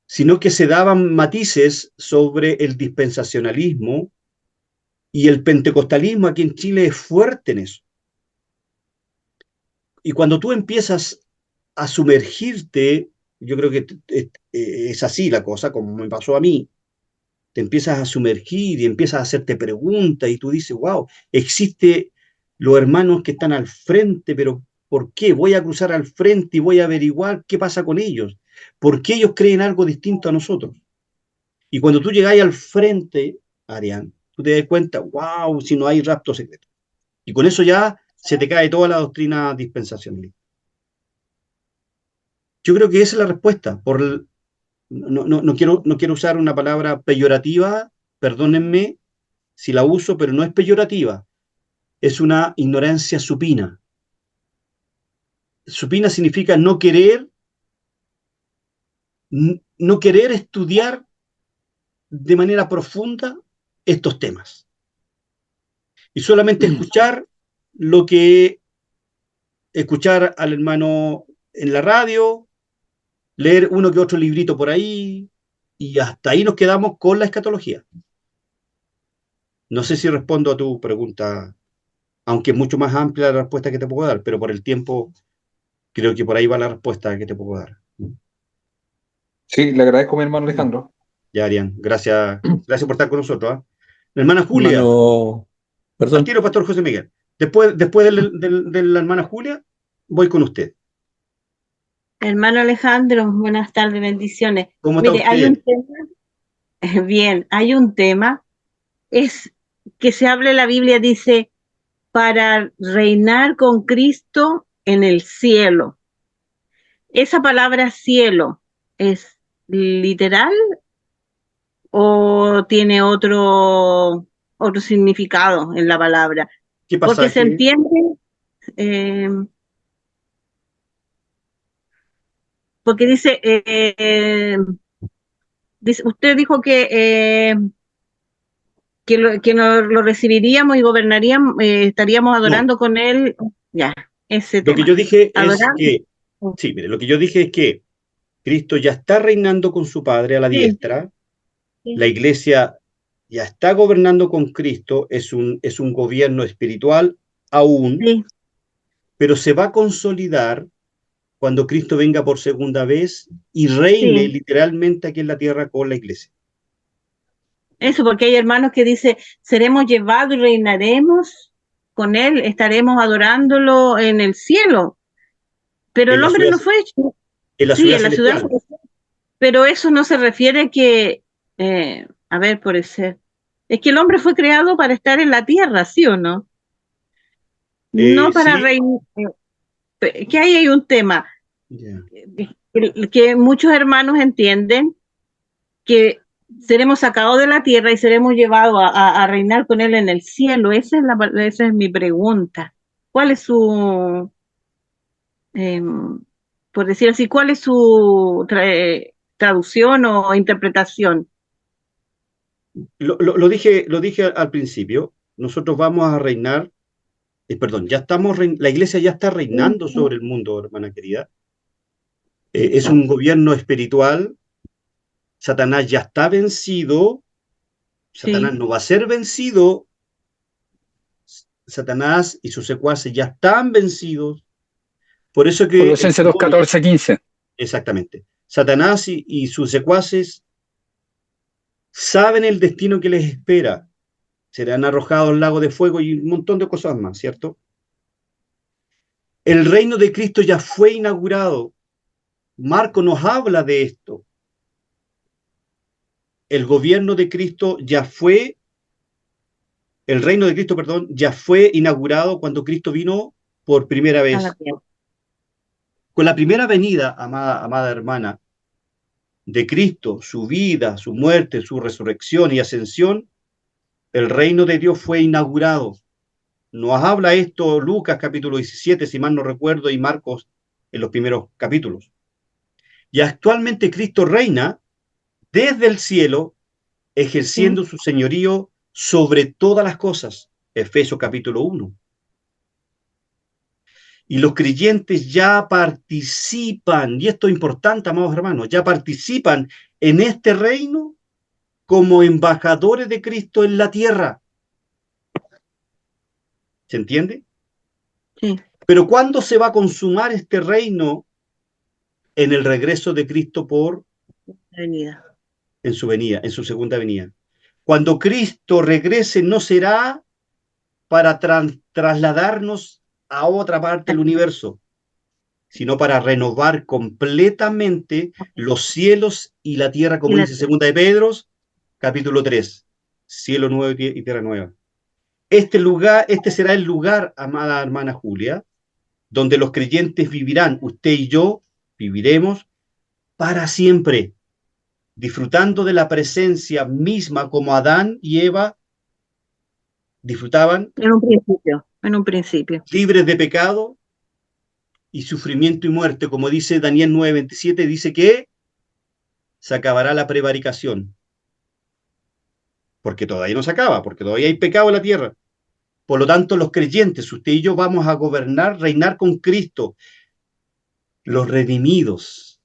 sino que se daban matices sobre el dispensacionalismo y el pentecostalismo aquí en Chile es fuerte en eso. Y cuando tú empiezas a sumergirte, yo creo que es así la cosa, como me pasó a mí, te empiezas a sumergir y empiezas a hacerte preguntas y tú dices, wow, existe los hermanos que están al frente, pero ¿por qué? Voy a cruzar al frente y voy a averiguar qué pasa con ellos. ¿Por qué ellos creen algo distinto a nosotros? Y cuando tú llegáis al frente, Arián, tú te das cuenta, wow, si no hay rapto secreto. Y con eso ya se te cae toda la doctrina dispensacionalista. Yo creo que esa es la respuesta. No quiero usar una palabra peyorativa, perdónenme si la uso, pero no es peyorativa, es una ignorancia supina. Supina significa no querer estudiar de manera profunda estos temas. Y solamente escuchar al hermano en la radio, leer uno que otro librito por ahí, y hasta ahí nos quedamos con la escatología. No sé si respondo a tu pregunta. aunque es mucho más amplia la respuesta que te puedo dar, pero por el tiempo creo que por ahí va la respuesta que te puedo dar. Sí, le agradezco a mi hermano Alejandro. Ya, Arián, gracias por estar con nosotros. ¿Ah? La hermana Julia, Hermano, al perdón, tiro, Pastor José Miguel. Después de la hermana Julia, voy con usted. Hermano Alejandro, buenas tardes, bendiciones. ¿Cómo está Mire, hay usted? un tema, bien, hay un tema, es que se habla en la Biblia, dice, para reinar con Cristo en el cielo. ¿Esa palabra cielo es literal o tiene otro significado en la palabra? ¿Qué Porque se pasaje? entiende, eh, porque usted dijo que lo recibiríamos y gobernaríamos, estaríamos No, adorando con él, ya, ese lo que yo tema. dije es Adorar, que, sí, mire, lo que yo dije es que Cristo ya está reinando con su Padre a la sí, diestra, la sí, iglesia ya está gobernando con Cristo, es un gobierno espiritual aún, sí, pero se va a consolidar cuando Cristo venga por segunda vez y reine sí. literalmente aquí en la tierra con la iglesia. Eso, porque hay hermanos que dicen, seremos llevados y reinaremos con él, estaremos adorándolo en el cielo. Pero En el la hombre ciudad, no fue hecho, en la sí, ciudad en la ciudad, celestial. pero eso no se refiere a que, a ver, por ser, es que el hombre fue creado para estar en la tierra, ¿sí o no? No para Sí, reinar. Que ahí hay un tema yeah. que muchos hermanos entienden que seremos sacados de la tierra y seremos llevados a reinar con él en el cielo. Esa es mi pregunta. ¿Cuál es eh, por decir así, cuál es su traducción o interpretación? Lo dije al principio, nosotros vamos a reinar, perdón, la iglesia ya está reinando sobre el mundo, hermana querida. Es un gobierno espiritual, Satanás ya está vencido, Satanás Sí, no va a ser vencido, Satanás y sus secuaces ya están vencidos. Por eso que el Colosenses 2, temor, 14, 15. exactamente, Satanás y sus secuaces saben el destino que les espera. Serán arrojados al lago de fuego y un montón de cosas más, ¿cierto? El reino de Cristo ya fue inaugurado. Marco nos habla de esto. El gobierno de Cristo ya fue, el reino de Cristo, perdón, ya fue inaugurado cuando Cristo vino por primera a la vez. tierra. Con la primera venida, amada hermana, de Cristo, su vida, su muerte, su resurrección y ascensión, el reino de Dios fue inaugurado. Nos habla esto Lucas capítulo 17, si mal no recuerdo, y Marcos en los primeros capítulos. Y actualmente Cristo reina desde el cielo, Sí, ejerciendo su señorío sobre todas las cosas. Efesios capítulo 1. Y los creyentes ya participan, y esto es importante, amados hermanos, ya participan en este reino como embajadores de Cristo en la tierra. ¿Se entiende? sí, Pero ¿cuándo se va a consumar este reino? En el regreso de Cristo venida. en su venida, en su segunda venida. Cuando Cristo regrese no será para trasladarnos a otra parte del universo, sino para renovar completamente los cielos y la tierra, Y como dice segunda de Pedro, capítulo 3, cielo nuevo y tierra nueva. Este será el lugar, amada hermana Julia, donde los creyentes vivirán, usted y yo viviremos para siempre, disfrutando de la presencia misma como Adán y Eva disfrutaban, En un principio. libres de pecado y sufrimiento y muerte, como dice Daniel 9:27, dice que se acabará la prevaricación, porque todavía no se acaba, porque todavía hay pecado en la tierra. Por lo tanto, los creyentes, usted y yo vamos a gobernar, reinar con Cristo, los redimidos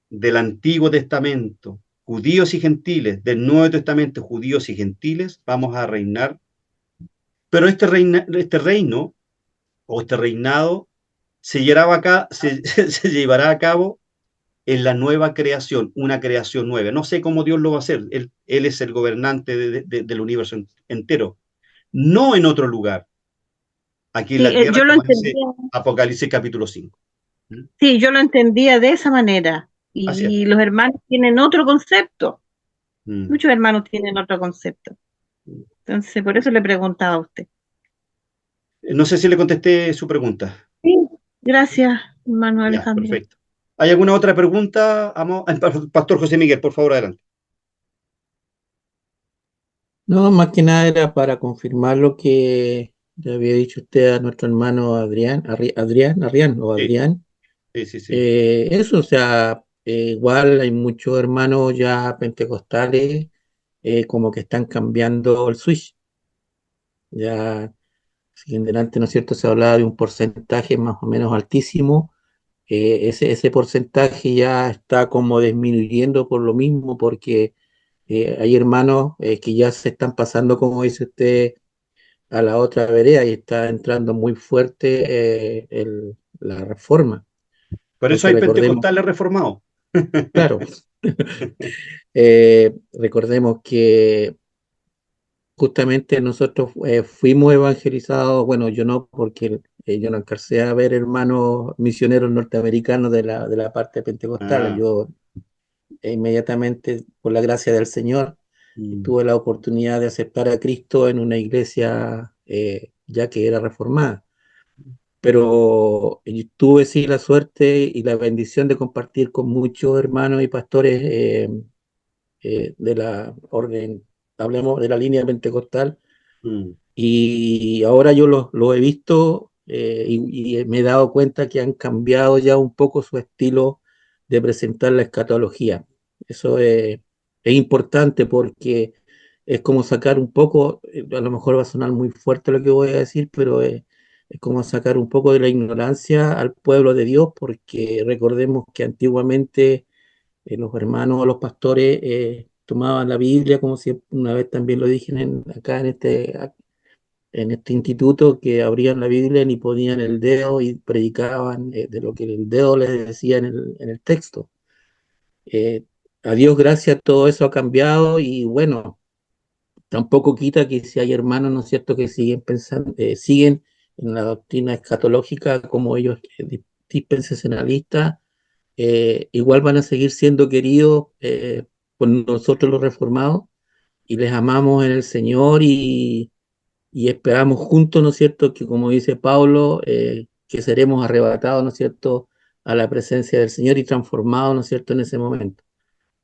del Antiguo Testamento, judíos y gentiles, del Nuevo Testamento, judíos y gentiles, vamos a reinar Pero este reino o este reinado se llevará a cabo en la nueva creación, una creación nueva. No sé cómo Dios lo va a hacer. Él es el gobernante del universo entero, no en otro lugar, aquí en Sí, la tierra, yo lo como dice entendía, Apocalipsis capítulo 5. ¿Mm? sí, yo lo entendía de esa manera. Así es. Y los hermanos tienen otro concepto. Mm. Muchos hermanos tienen otro concepto. Entonces, por eso le preguntaba a usted. No sé si le contesté su pregunta. Sí, gracias, hermano Ya, Alejandro. perfecto. ¿Hay alguna otra pregunta, Pastor José Miguel, por favor, adelante? No, más que nada era para confirmar lo que le había dicho usted a nuestro hermano Adrián, Arrián o Sí, Adrián. sí, sí, sí. Eso, o sea, igual hay muchos hermanos ya pentecostales como que están cambiando el switch. Ya, si en delante, ¿no es cierto?, se hablaba de un porcentaje más o menos altísimo. Ese porcentaje ya está como disminuyendo por lo mismo, porque hay hermanos que ya se están pasando, como dice usted, a la otra vereda y está entrando muy fuerte la reforma. Por eso Entonces hay recordemos, pentecostales reformados. claro, recordemos que justamente nosotros fuimos evangelizados, bueno, yo no, porque yo no alcancé a ver hermanos misioneros norteamericanos de la parte pentecostal. Ah, Yo inmediatamente, por la gracia del Señor, mm, tuve la oportunidad de aceptar a Cristo en una iglesia ya que era reformada. Pero yo tuve sí la suerte y la bendición de compartir con muchos hermanos y pastores de la orden, hablemos de la línea pentecostal, mm. y ahora yo lo he visto y me he dado cuenta que han cambiado ya un poco su estilo de presentar la escatología. Eso es importante porque es como sacar un poco, a lo mejor va a sonar muy fuerte lo que voy a decir, pero es como sacar un poco de la ignorancia al pueblo de Dios, porque recordemos que antiguamente los hermanos o los pastores tomaban la Biblia, como si una vez también lo dije acá en este instituto, que abrían la Biblia ni ponían el dedo y predicaban de lo que el dedo les decía en el texto. Eh, a Dios gracias, todo eso ha cambiado y bueno, tampoco quita que si hay hermanos, ¿no es cierto?, que siguen pensando, siguen en la doctrina escatológica como ellos dispensacionalistas, igual van a seguir siendo queridos por nosotros los reformados y les amamos en el Señor y esperamos juntos, ¿no es cierto?, que como dice Pablo, que seremos arrebatados, ¿no es cierto?, a la presencia del Señor y transformados, ¿no es cierto?, en ese momento.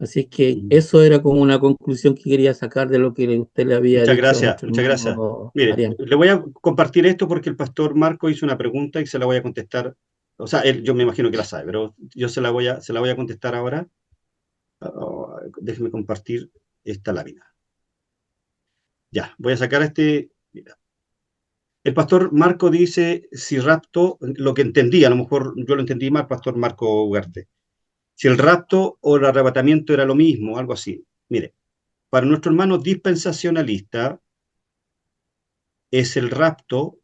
Así que Mm. eso era como una conclusión que quería sacar de lo que usted le había Muchas dicho a gracias, nuestro muchas gracias. hermano Mire, Arián. le voy a compartir esto porque el pastor Marco hizo una pregunta y se la voy a contestar. O sea, yo me imagino que la sabe, pero yo se la voy a contestar ahora. Déjeme compartir esta lámina. Ya, voy a sacar mira. El pastor Marco dice, si rapto, lo que entendí, a lo mejor yo lo entendí mal, pastor Marco Ugarte, si el rapto o el arrebatamiento era lo mismo, algo así. Mire, para nuestro hermano dispensacionalista, es el rapto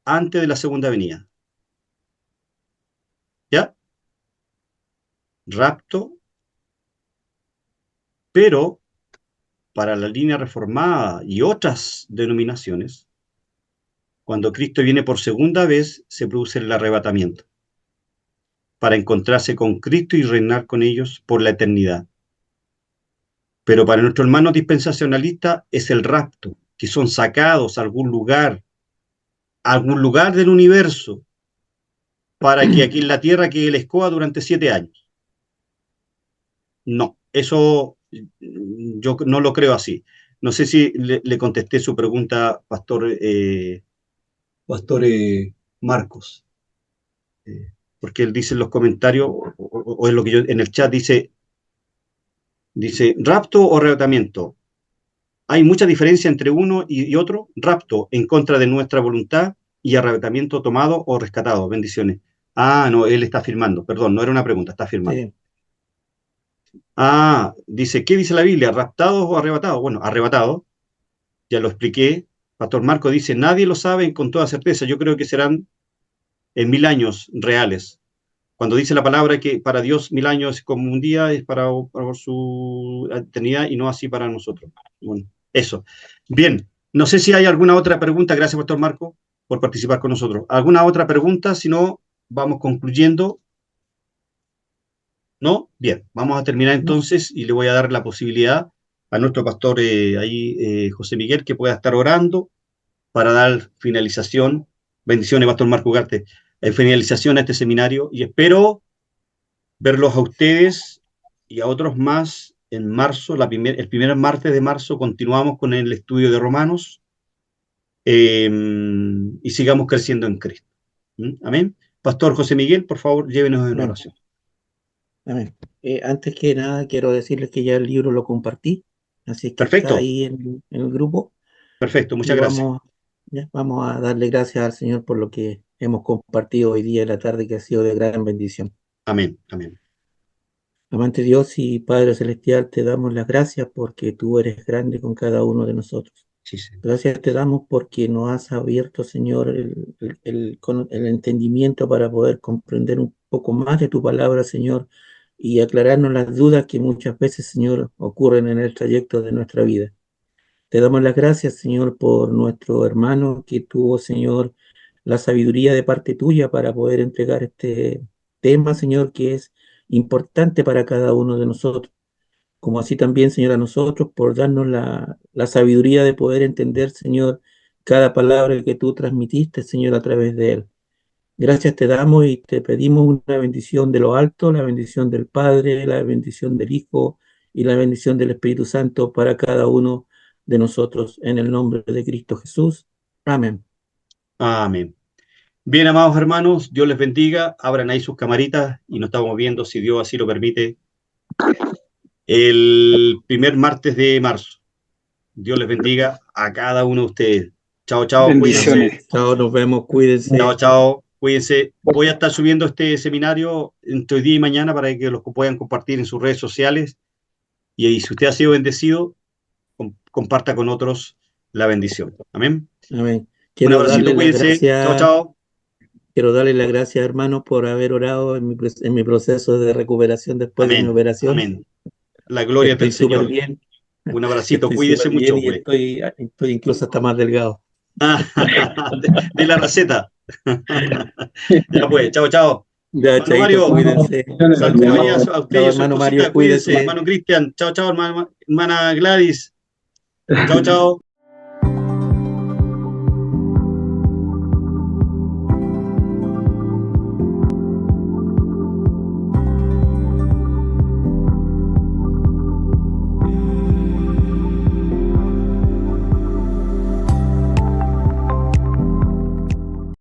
antes de la segunda venida. ¿Ya? Rapto, pero para la línea reformada y otras denominaciones, cuando Cristo viene por segunda vez, se produce el arrebatamiento, para encontrarse con Cristo y reinar con ellos por la eternidad. Pero para nuestro hermano dispensacionalista es el rapto, que son sacados a algún lugar del universo, para que aquí en la tierra quede la escoba durante 7 años. No, eso yo no lo creo así. No sé si le contesté su pregunta, Pastor Marcos, porque él dice en los comentarios, o en lo que yo en el chat dice, rapto o arrebatamiento. Hay mucha diferencia entre uno y otro. Rapto en contra de nuestra voluntad y arrebatamiento tomado o rescatado. Bendiciones. Ah, no, él está afirmando. Perdón, no era una pregunta, está afirmando. Sí. Dice, ¿qué dice la Biblia? ¿Raptados o arrebatados? Bueno, arrebatados. ya lo expliqué. Pastor Marco dice, nadie lo sabe con toda certeza. Yo creo que serán en 1000 años reales. Cuando dice la palabra que para Dios 1000 años es como un día, es para su eternidad y no así para nosotros. Bueno, eso. Bien, no sé si hay alguna otra pregunta. Gracias, Pastor Marco, por participar con nosotros. ¿Alguna otra pregunta? Si no, vamos concluyendo. ¿No? Bien, vamos a terminar entonces y le voy a dar la posibilidad a nuestro pastor José Miguel, que pueda estar orando para dar finalización. Bendiciones, Pastor Marco Ugarte. Finalización a este seminario y espero verlos a ustedes y a otros más en marzo, el primer martes de marzo. Continuamos con el estudio de Romanos y sigamos creciendo en Cristo. Amén. Pastor José Miguel, por favor, llévenos en oración. Amén. Antes que nada, quiero decirles que ya el libro lo compartí, así que Perfecto. está ahí en el grupo. Perfecto, muchas gracias. Vamos a darle gracias al Señor por lo que hemos compartido hoy día en la tarde, que ha sido de gran bendición. Amén, amén. Amante Dios y Padre Celestial, te damos las gracias porque tú eres grande con cada uno de nosotros. Sí, sí. Gracias te damos porque nos has abierto, Señor, el entendimiento para poder comprender un poco más de tu palabra, Señor, y aclararnos las dudas que muchas veces, Señor, ocurren en el trayecto de nuestra vida. Te damos las gracias, Señor, por nuestro hermano que tuvo, Señor, la sabiduría de parte tuya para poder entregar este tema, Señor, que es importante para cada uno de nosotros. Como así también, Señor, a nosotros por darnos la sabiduría de poder entender, Señor, cada palabra que tú transmitiste, Señor, a través de él. Gracias te damos y te pedimos una bendición de lo alto, la bendición del Padre, la bendición del Hijo y la bendición del Espíritu Santo para cada uno de nosotros, en el nombre de Cristo Jesús. Amén. Amén. Bien, amados hermanos, Dios les bendiga. Abran ahí sus camaritas y nos estamos viendo, si Dios así lo permite, el primer martes de marzo. Dios les bendiga a cada uno de ustedes. Chao, chao. Bendiciones. Cuídense. Chao, nos vemos, cuídense. Chao, chao. Cuídense. Voy a estar subiendo este seminario entre hoy día y mañana para que los puedan compartir en sus redes sociales. Y si usted ha sido bendecido, comparta con otros la bendición. Amén. Amén. Un abracito, cuídense. Chao, chao. Quiero darle las gracias, hermano, por haber orado en mi proceso de recuperación después Amén. de mi operación. Amén. La gloria del Señor. Bien. Un abracito, cuídese mucho. Y estoy incluso hasta más delgado. De la receta. Ya pues, chao, chao. Ya, Hermano Mario, cuídense. Saludos a usted y a su hermano esposita, Mario, cuídense. cuídese. Hermano Cristian, chao, chao, hermana Gladys. Chao, chao.